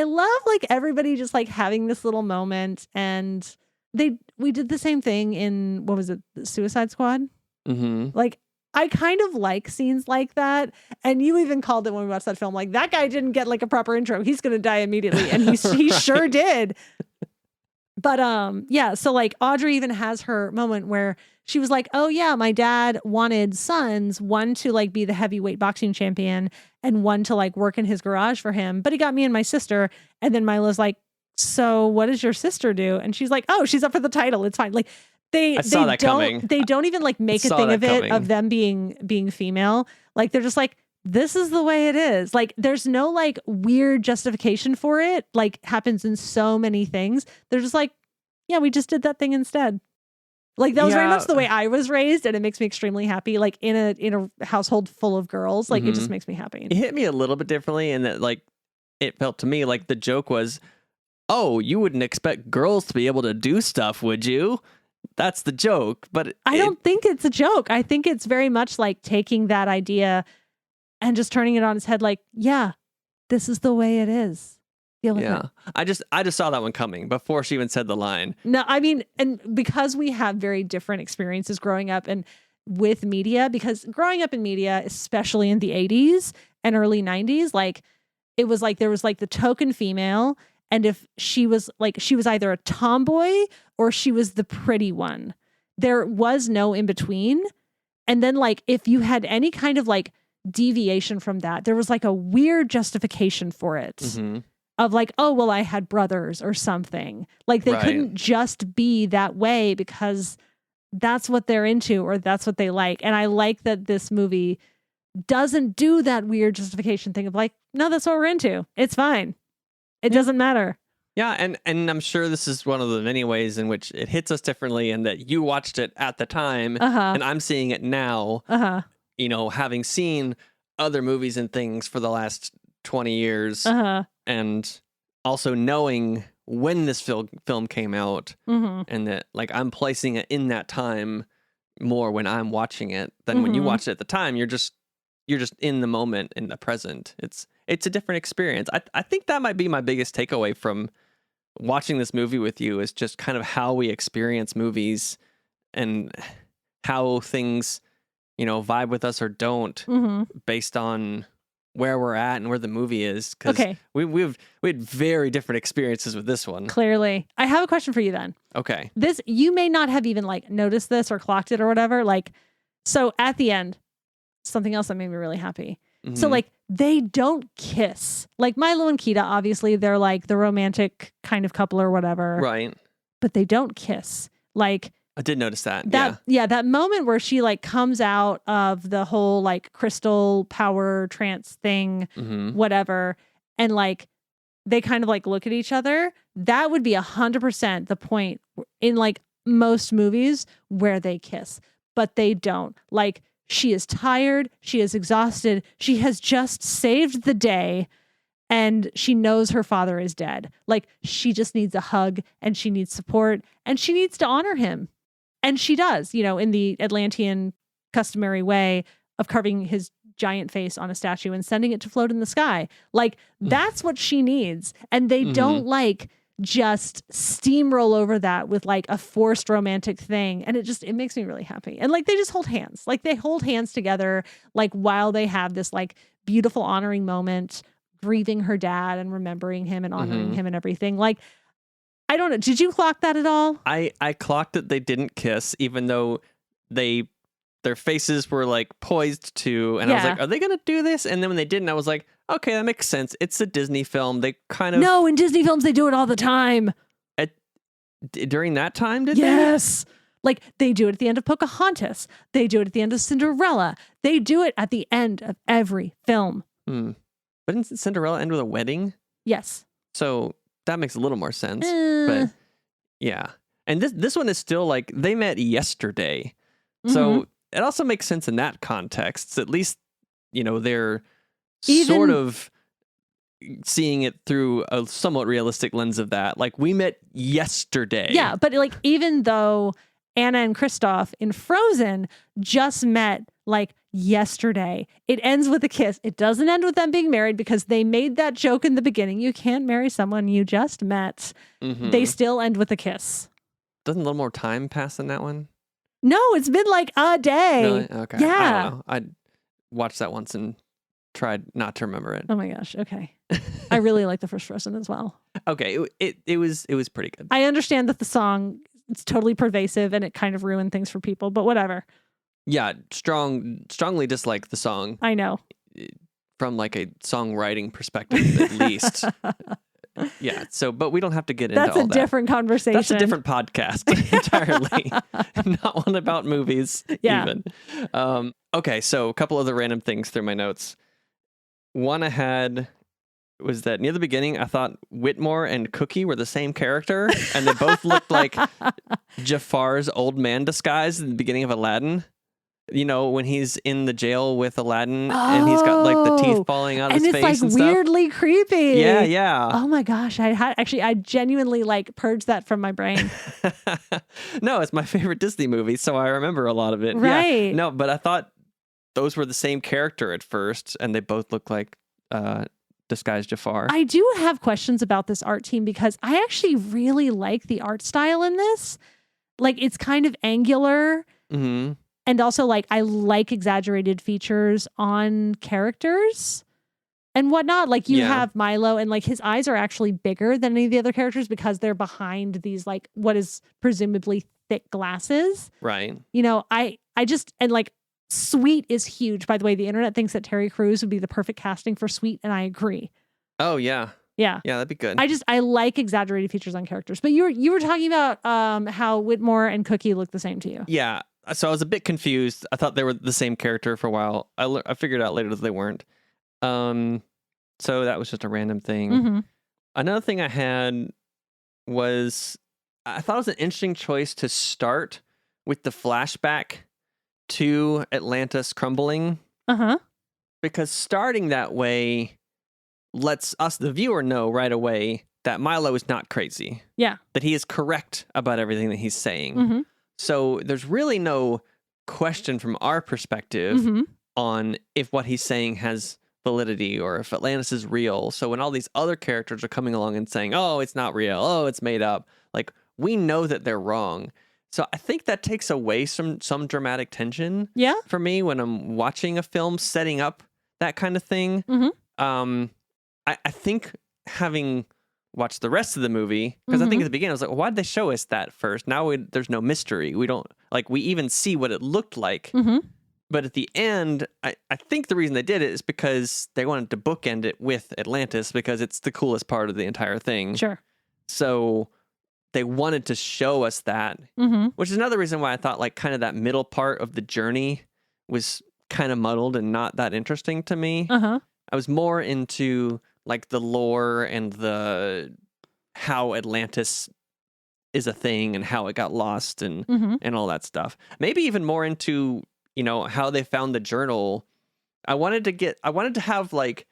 love like everybody just like having this little moment, and we did the same thing in, what was it, Suicide Squad? Mm-hmm. Like, I kind of like scenes like that. And you even called it when we watched that film, like, that guy didn't get like a proper intro. He's going to die immediately. And he Right. sure did. But yeah, so like Audrey even has her moment where she was like, oh yeah, my dad wanted sons, one to like be the heavyweight boxing champion and one to like work in his garage for him. But he got me and my sister. And then Mila's like, so what does your sister do? And she's like, oh, she's up for the title. It's fine. Like they don't even like make a thing of it, of them being female. Like they're just like, this is the way it is. Like there's no like weird justification for it. Like happens in so many things. They're just like, yeah, we just did that thing instead. Like that was very much the way I was raised, and it makes me extremely happy. Like in a household full of girls, like it just makes me happy. It hit me a little bit differently in that like it felt to me like the joke was, oh, you wouldn't expect girls to be able to do stuff, would you? That's the joke. But I don't think it's a joke. I think it's very much like taking that idea and just turning it on its head. Like, yeah, this is the way it is. Deal with it. I just saw that one coming before she even said the line. No, I mean, and because we have very different experiences growing up and with media, because growing up in media, especially in the 80s and early 90s, like it was like there was like the token female, and if she was either a tomboy or she was the pretty one. There was no in between. And then like if you had any kind of like deviation from that, there was like a weird justification for it. Mm-hmm. Of like, oh, well, I had brothers or something. Like they couldn't just be that way because that's what they're into or that's what they like. And I like that this movie doesn't do that weird justification thing of like, no, that's what we're into. It's fine. It doesn't matter. Yeah. And I'm sure this is one of the many ways in which it hits us differently, and that you watched it at the time and I'm seeing it now, you know, having seen other movies and things for the last 20 years. And also knowing when this film came out, and that like I'm placing it in that time more when I'm watching it than when you watched it at the time. You're just in the moment, in the present. It's a different experience. I think that might be my biggest takeaway from watching this movie with you, is just kind of how we experience movies and how things, you know, vibe with us or don't based on where we're at and where the movie is. Because we had very different experiences with this one. Clearly. I have a question for you then. Okay. This, you may not have even like noticed this or clocked it or whatever. Like, so at the end, something else that made me really happy. So like they don't kiss. Like Milo and Kita, obviously they're like the romantic kind of couple or whatever. Right. But they don't kiss. Like, I did notice that. Yeah, that moment where she like comes out of the whole like crystal power trance thing, whatever, and like they kind of like look at each other. That would be 100% the point in like most movies where they kiss, but they don't. Like she is tired, she is exhausted, she has just saved the day, and she knows her father is dead. Like she just needs a hug, and she needs support, and she needs to honor him. And she does, you know, in the Atlantean customary way of carving his giant face on a statue and sending it to float in the sky. Like, that's what she needs. And they don't like just steamroll over that with like a forced romantic thing. And it makes me really happy. And like, they just hold hands. Like they hold hands together, like while they have this like beautiful honoring moment, grieving her dad and remembering him and honoring him and everything. Like, I don't know. Did you clock that at all? I clocked that they didn't kiss, even though their faces were like poised to, and I was like, are they going to do this? And then when they didn't, I was like, okay, that makes sense. It's a Disney film. They kind of... No, in Disney films, they do it all the time. During that time, did they? Yes. Like they do it at the end of Pocahontas. They do it at the end of Cinderella. They do it at the end of every film. But didn't Cinderella end with a wedding? Yes. So... that makes a little more sense, but yeah. And this one is still like they met yesterday. So it also makes sense in that context. At least, you know, they're sort of seeing it through a somewhat realistic lens of that. Like we met yesterday. Yeah. But like, even though Anna and Kristoff in Frozen just met like yesterday. It ends with a kiss. It doesn't end with them being married because they made that joke in the beginning. You can't marry someone you just met. Mm-hmm. They still end with a kiss. Doesn't a little more time pass in that one? No, it's been like a day. Really? Okay. Yeah. I don't know. I watched that once and tried not to remember it. Oh my gosh. Okay. I really like the first Frozen as well. Okay. It was pretty good. I understand that the song is totally pervasive and it kind of ruined things for people, but whatever. Yeah, strongly dislike the song I know. from like a songwriting perspective, at least. Yeah. So, but we don't have to get into all that. That's a different conversation. That's a different podcast entirely. Not one about movies. Yeah. Even. Okay. So a couple other random things through my notes. One I had was that near the beginning, I thought Whitmore and Cookie were the same character, and they both looked like Jafar's old man disguise in the beginning of Aladdin. You know, when he's in the jail with Aladdin and he's got like the teeth falling out of his face like and stuff. weirdly creepy. Yeah, yeah. Oh my gosh, I genuinely like purged that from my brain. No, it's my favorite Disney movie, so I remember a lot of it. Right. Yeah. No, but I thought those were the same character at first, and they both look like disguised Jafar. I do have questions about this art team because I actually really like the art style in this. Like, it's kind of angular. Mm-hmm. And also, like, I like exaggerated features on characters and whatnot. Like, you have Milo, and like his eyes are actually bigger than any of the other characters because they're behind these like what is presumably thick glasses. Right. You know, I just, and like Sweet is huge. By the way, the internet thinks that Terry Crews would be the perfect casting for Sweet, and I agree. Oh yeah. Yeah. Yeah, that'd be good. I like exaggerated features on characters. But you were talking about how Whitmore and Cookie look the same to you. Yeah. So I was a bit confused. I thought they were the same character for a while. I figured out later that they weren't. So that was just a random thing. Mm-hmm. Another thing I had was I thought it was an interesting choice to start with the flashback to Atlantis crumbling. Uh-huh. Because starting that way lets us, the viewer, know right away that Milo is not crazy. Yeah. That he is correct about everything that he's saying. Mm-hmm. So there's really no question from our perspective Mm-hmm. on if what he's saying has validity or if Atlantis is real. So when all these other characters are coming along and saying, oh, it's not real, oh, it's made up, like, we know that they're wrong. So I think that takes away some dramatic tension for me when I'm watching a film setting up that kind of thing. Mm-hmm. I think having watched the rest of the movie, because I think at the beginning I was like, well, why'd they show us that first? Now there's no mystery. We don't, like, we even see what it looked like. Mm-hmm. But at the end, I think the reason they did it is because they wanted to bookend it with Atlantis because it's the coolest part of the entire thing. Sure. So they wanted to show us that, which is another reason why I thought like kind of that middle part of the journey was kind of muddled and not that interesting to me. I was more into like the lore and the how Atlantis is a thing and how it got lost and all that stuff. Maybe even more into, you know, how they found the journal. I wanted to have like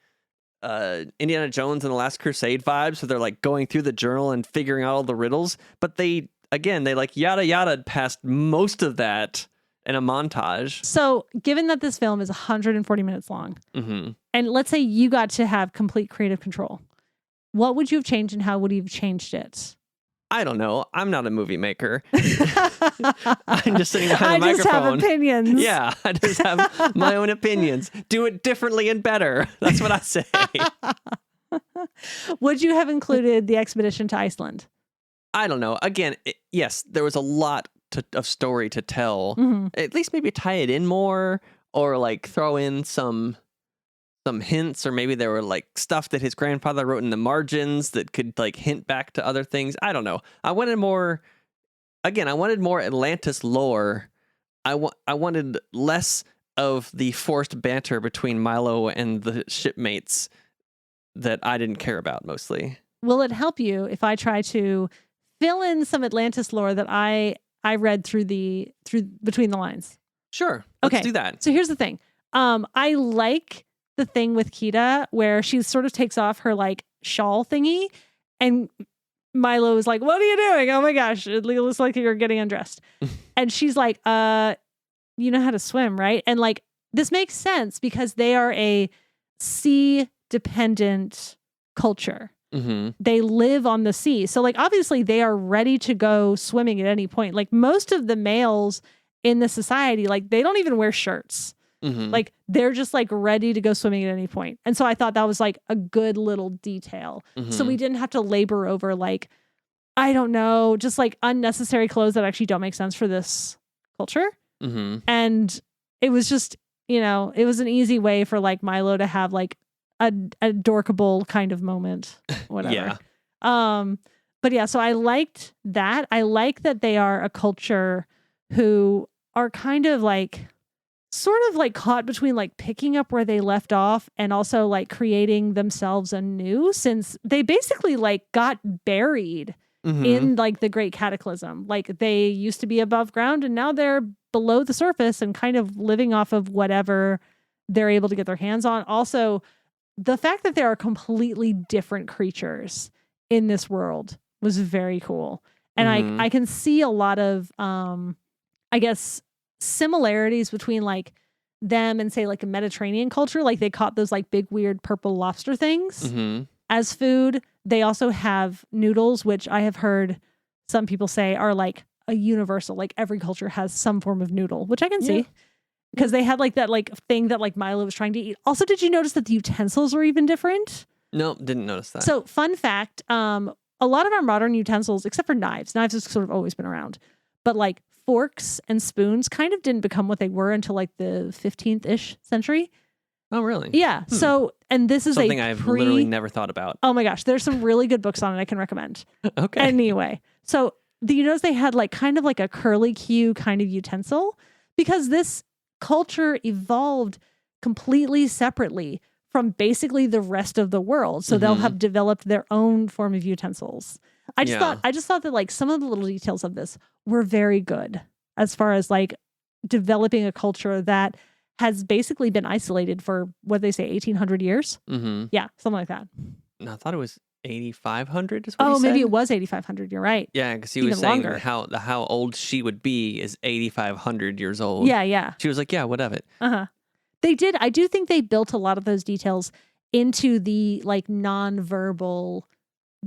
Indiana Jones and the Last Crusade vibes, so they're like going through the journal and figuring out all the riddles, but they like yada yada past most of that in a montage. So given that this film is 140 minutes long, and let's say you got to have complete creative control, what would you have changed and how would you have changed it? I don't know. I'm not a movie maker. I'm just sitting behind a microphone. I just have opinions. Yeah, I just have my own opinions. Do it differently and better. That's what I say. Would you have included the expedition to Iceland? I don't know. Again, yes, there was a lot of story to tell. At least maybe tie it in more, or like throw in some hints, or maybe there were like stuff that his grandfather wrote in the margins that could like hint back to other things. I don't know. I wanted more Atlantis lore. I wanted less of the forced banter between Milo and the shipmates that I didn't care about mostly. Will it help you if I try to fill in some Atlantis lore that I read through between the lines? Sure. Let's do that. So here's the thing. I like the thing with Kida where she sort of takes off her like shawl thingy and Milo is like, what are you doing? Oh my gosh, it looks like you're getting undressed. And she's like, you know how to swim, right? And like, this makes sense because they are a sea dependent culture. Mm-hmm. They live on the sea. So like, obviously they are ready to go swimming at any point. Like most of the males in the society, like they don't even wear shirts. Mm-hmm. Like they're just like ready to go swimming at any point. And so I thought that was like a good little detail. Mm-hmm. So we didn't have to labor over like, I don't know, just like unnecessary clothes that actually don't make sense for this culture. Mm-hmm. And it was just, you know, it was an easy way for like Milo to have like a dorkable kind of moment, whatever. Yeah. But yeah, so I liked that. I like that they are a culture who are kind of like sort of like caught between like picking up where they left off and also like creating themselves anew, since they basically like got buried Mm-hmm. in like the Great Cataclysm. Like they used to be above ground and now they're below the surface and kind of living off of whatever they're able to get their hands on. Also, the fact that there are completely different creatures in this world was very cool. And Mm-hmm. I can see a lot of I guess similarities between like them and say like a Mediterranean culture. Like they caught those like big weird purple lobster things Mm-hmm. as food. They also have noodles, which I have heard some people say are like a universal, like every culture has some form of noodle, which I can see because they had like that like thing that like Milo was trying to eat. Also, did you notice that the utensils were even different? No, didn't notice that. So fun fact, a lot of our modern utensils, except for knives have sort of always been around, but like forks and spoons kind of didn't become what they were until like the 15th-ish century. Oh, really? Yeah. So, and this is something I've literally never thought about. Oh my gosh, there's some really good books on it I can recommend. Okay. Anyway, so you notice they had like kind of like a curly Q kind of utensil because this culture evolved completely separately from basically the rest of the world. So they'll have developed their own form of utensils. I just thought that like some of the little details of this were very good as far as like developing a culture that has basically been isolated for what they say 1800 years. Mm-hmm. Yeah, something like that. No, I thought it was 8,500 is what he Oh, said. maybe it was 8,500. You're right. Yeah, because he Even was saying longer. how old she would be is 8,500 years old. Yeah. She was like, yeah, whatever. They did. I do think they built a lot of those details into the like nonverbal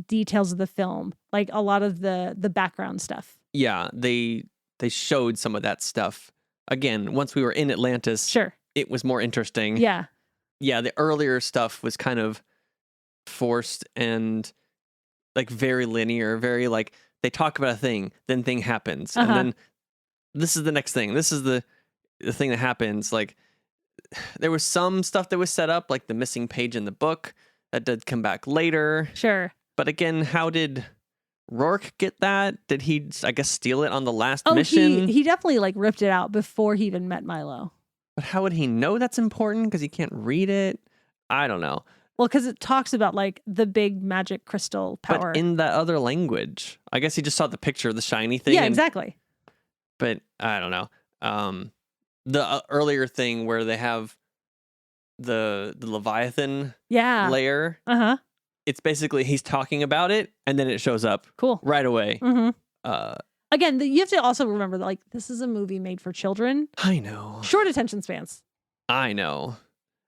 details of the film, like a lot of the background stuff. Yeah, they showed some of that stuff. Again, once we were in Atlantis, Sure. it was more interesting. Yeah. Yeah, the earlier stuff was kind of forced and like very linear, very like they talk about a thing, then thing happens, and then this is the next thing. This is the thing that happens. Like there was some stuff that was set up, like the missing page in the book that did come back later. Sure. But again, how did Rourke get that? Did he, I guess, steal it on the last mission? He definitely like ripped it out before he even met Milo. But how would he know that's important? Because he can't read it? I don't know. Well, because it talks about like the big magic crystal power. But in that other language, I guess he just saw the picture of the shiny thing. Yeah, exactly. But I don't know. The earlier thing where they have the Leviathan layer. It's basically he's talking about it, and then it shows up. Cool. Right away. Again, you have to also remember that like this is a movie made for children. I know. Short attention spans. I know.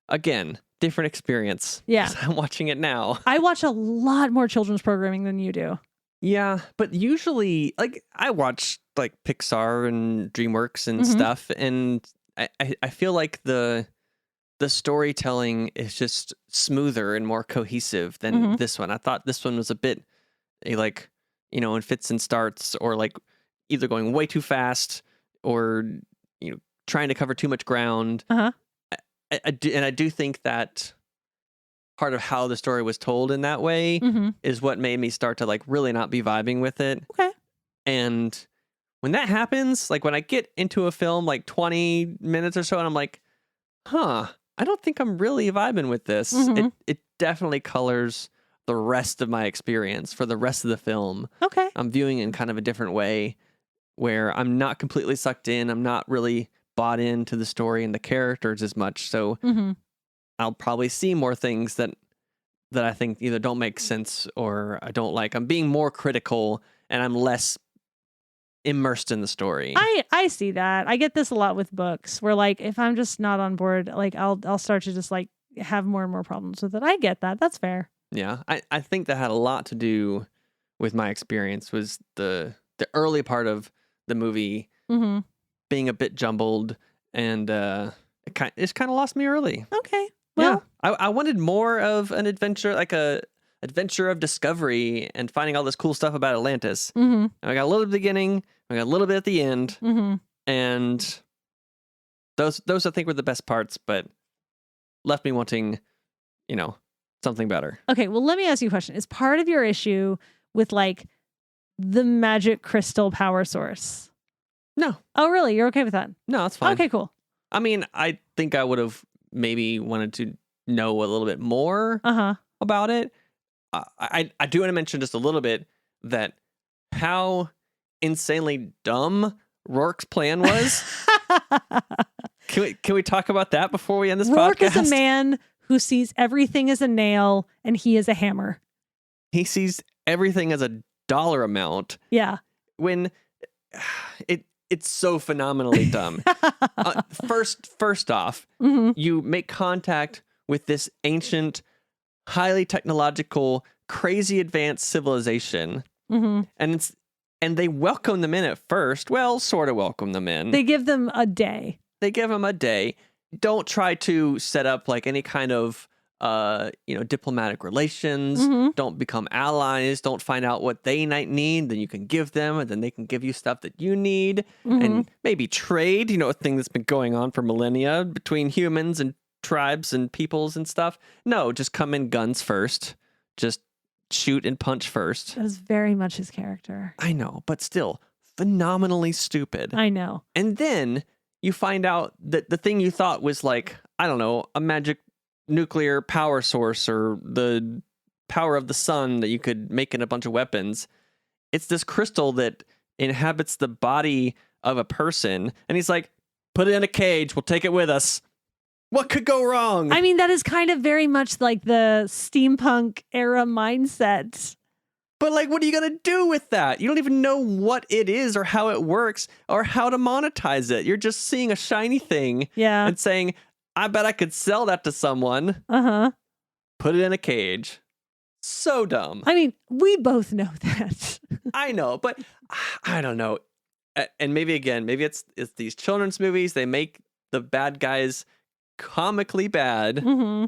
Again, different experience. Yeah. 'Cause I'm watching it now. I watch a lot more children's programming than you do. Yeah, but usually, like, I watch like Pixar and DreamWorks and stuff, and I feel like the storytelling is just smoother and more cohesive than this one. I thought this one was a bit like, you know, in fits and starts, or like either going way too fast or, you know, trying to cover too much ground. I do think that part of how the story was told in that way is what made me start to like really not be vibing with it. Okay. And when that happens, like when I get into a film like 20 minutes or so and I'm like, I don't think I'm really vibing with this. It definitely colors the rest of my experience for the rest of the film. Okay. I'm viewing in kind of a different way where I'm not completely sucked in. I'm not really bought into the story and the characters as much. So I'll probably see more things that I think either don't make sense or I don't like. I'm being more critical and I'm less immersed in the story. I see that. I get this a lot with books where like if I'm just not on board, like I'll start to just like have more and more problems with it. I get that. That's fair. Yeah, I think that had a lot to do with my experience. Was the early part of the movie Mm-hmm. being a bit jumbled, and it kind of lost me early. Okay. Well, Yeah, I wanted more of an adventure, like a adventure of discovery and finding all this cool stuff about Atlantis. mm-hmm. And I got a little at the beginning, I got a little bit at the end, Mm-hmm. and those I think were the best parts, but left me wanting, something better. Okay. Well, let me ask you a question. Is part of your issue with like the magic crystal power source? No, Oh, really? You're okay with that? no, that's fine. Okay, cool. I mean, I think I would have maybe wanted to know a little bit more Uh-huh. about it. I do want to mention just a little bit that how insanely dumb Rourke's plan was. Can we talk about that before we end this Rourke podcast? is a man who sees everything as a nail and he is a hammer. He sees everything as a dollar amount Yeah. when it's so phenomenally dumb. First off, Mm-hmm. you make contact with this ancient, highly technological, crazy advanced civilization, Mm-hmm. and they welcome them in at first. Well, sort of welcome them in. They give them a day. They give them a day. Don't try to set up like any kind of diplomatic relations. Mm-hmm. Don't become allies. Don't find out what they might need. Then you can give them, and then they can give you stuff that you need, Mm-hmm. and maybe trade. A thing that's been going on for millennia between humans and tribes and peoples and stuff. No, just come in guns first. Just shoot and punch first. That is very much his character. I know, but still phenomenally stupid. I know. And then you find out that the thing you thought was like, I don't know, a magic nuclear power source or the power of the sun that you could make in a bunch of weapons. It's this crystal that inhabits the body of a person. And he's like, put it in a cage. We'll take it with us. What could go wrong? I mean, that is kind of very much like the steampunk era mindset. But like, what are you going to do with that? You don't even know what it is or how it works or how to monetize it. You're just seeing a shiny thing Yeah. and saying, I bet I could sell that to someone. Uh-huh. Put it in a cage. So dumb. I mean, we both know that. I know, but I don't know. And maybe it's these children's movies. They make the bad guys comically bad Mm-hmm.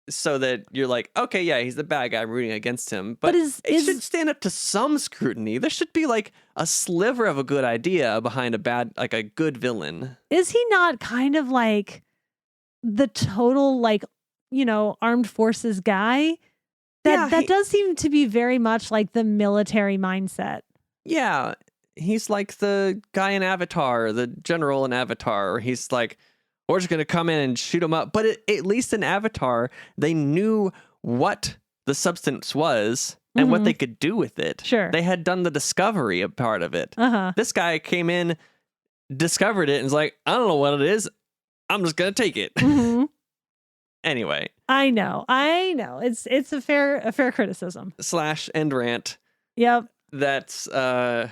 so that you're like, okay, yeah, he's the bad guy. I'm rooting against him. But is it should stand up to some scrutiny. There should be like a sliver of a good idea behind a good villain. Is he not kind of like the total like, armed forces guy? That does seem to be very much like the military mindset. Yeah, he's like the guy in Avatar, the general in Avatar. He's like, we're just going to come in and shoot him up. But at least in Avatar, they knew what the substance was and what they could do with it. Sure. They had done the discovery of part of it. Uh-huh. This guy came in, discovered it, and was like, I don't know what it is. I'm just going to take it. Mm-hmm. Anyway. I know. It's a fair criticism. / end rant. Yep. That's the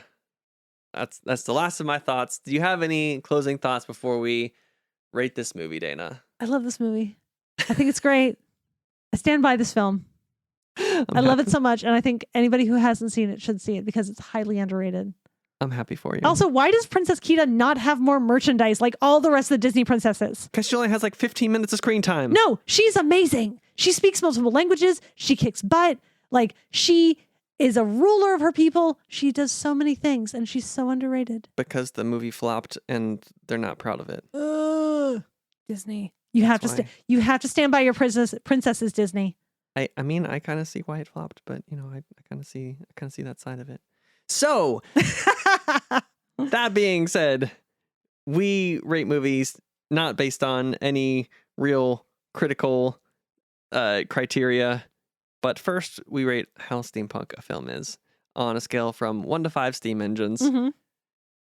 last of my thoughts. Do you have any closing thoughts before we rate this movie, Dana? I love this movie. I think it's great. I stand by this film. I love it so much, and I think anybody who hasn't seen it should see it because it's highly underrated. I'm happy for you. Also, why does Princess Kita not have more merchandise like all the rest of the Disney princesses? Because she only has like 15 minutes of screen time. No, she's amazing. She speaks multiple languages. She kicks butt. Like, she is a ruler of her people. She does so many things, and she's so underrated. Because the movie flopped and they're not proud of it. Disney. You have to stand by your princesses, Disney. I mean, I kind of see why it flopped, but I kind of see that side of it. So, that being said, we rate movies not based on any real critical criteria, but first we rate how steampunk a film is on a scale from 1 to 5 steam engines. Mm-hmm.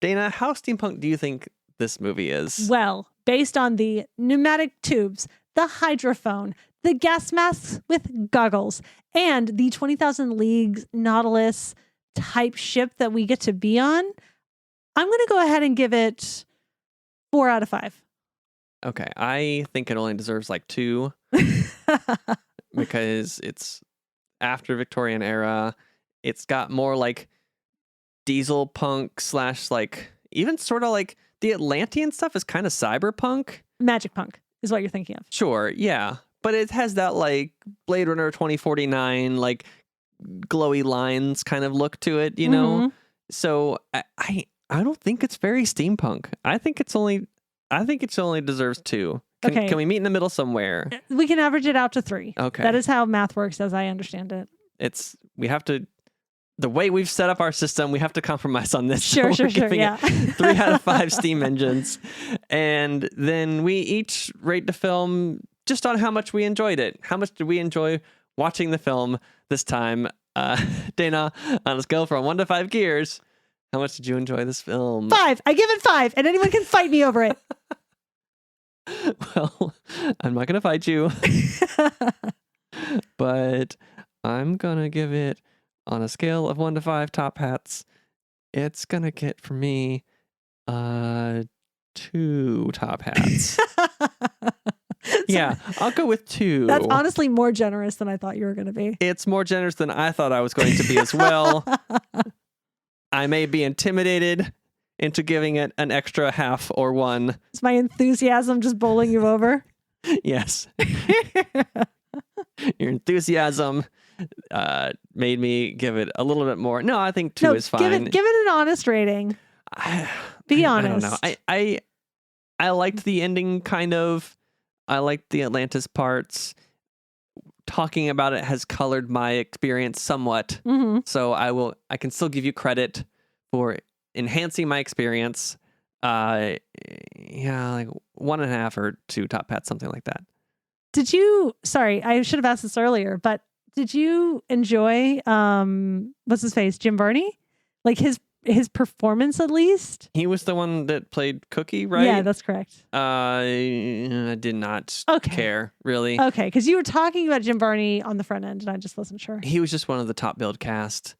Dana, how steampunk do you think this movie is? Well, based on the pneumatic tubes, the hydrophone, the gas masks with goggles, and the 20,000 Leagues Nautilus type ship that we get to be on, I'm going to go ahead and give it 4 out of 5. Okay, I think it only deserves like 2 because it's after Victorian era. It's got more like diesel punk / like even sort of like the Atlantean stuff is kind of cyberpunk. Magic punk is what you're thinking of. Sure, yeah. But it has that like Blade Runner 2049 like glowy lines kind of look to it, you know? So I don't think it's very steampunk. I think it only deserves 2. Okay. Can we meet in the middle somewhere? We can average it out to 3. Okay. That is how math works as I understand it. We have to, the way we've set up our system, we have to compromise on this. Sure, so sure, yeah. 3 out of 5 steam engines. And then we each rate the film just on how much we enjoyed it. How much did we enjoy watching the film this time? Dana, on a scale from 1 to 5 gears, how much did you enjoy this film? 5. I give it 5, and anyone can fight me over it. Well, I'm not going to fight you. But I'm going to give it, on a scale of 1 to 5 top hats, it's going to get for me 2 top hats. Yeah, I'll go with 2. That's honestly more generous than I thought you were going to be. It's more generous than I thought I was going to be as well. I may be intimidated into giving it an extra half or 1. Is my enthusiasm just bowling you over? Yes. Your enthusiasm made me give it a little bit more. No, I think 2 is fine. Give it an honest rating. Be honest. I don't know. I liked the ending kind of. I liked the Atlantis parts. Talking about it has colored my experience somewhat. So I can still give you credit for enhancing my experience. Yeah, like 1.5 or 2 top hats, something like that. Sorry, I should have asked this earlier, but did you enjoy what's his face, Jim Varney? Like his performance, at least? He was the one that played Cookie, right? Yeah, that's correct. I did not care, really. Okay, because you were talking about Jim Varney on the front end, and I just wasn't sure. He was just one of the top billed cast.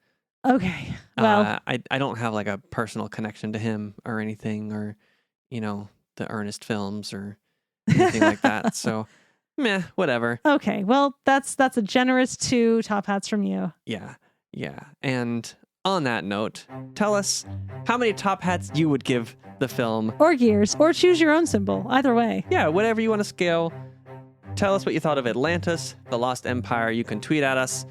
Okay, well. I don't have like a personal connection to him or anything, or, the Ernest films or anything like that, so meh, whatever. Okay, well, that's a generous 2 top hats from you. Yeah, and on that note, tell us how many top hats you would give the film. Or gears, or choose your own symbol, either way. Yeah, whatever you want to scale. Tell us what you thought of Atlantis, The Lost Empire. You can tweet at us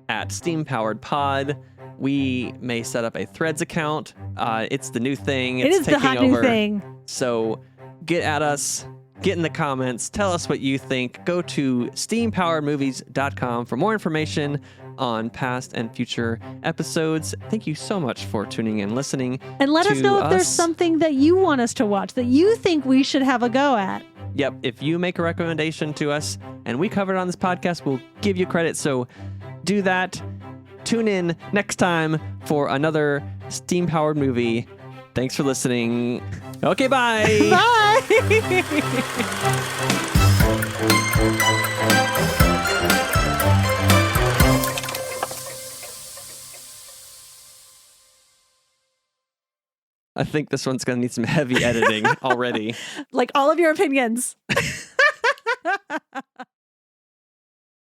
at SteamPoweredPod. We may set up a Threads account. It's the new thing. It's taking over. It is the hot new thing. So get at us. Get in the comments. Tell us what you think. Go to steampoweredmovies.com for more information on past and future episodes. Thank you so much for tuning in, listening. And let us know if there's something that you want us to watch that you think we should have a go at. Yep. If you make a recommendation to us and we cover it on this podcast, we'll give you credit. So do that. Tune in next time for another steam-powered movie. Thanks for listening. Okay, bye. Bye. I think this one's going to need some heavy editing already. Like all of your opinions.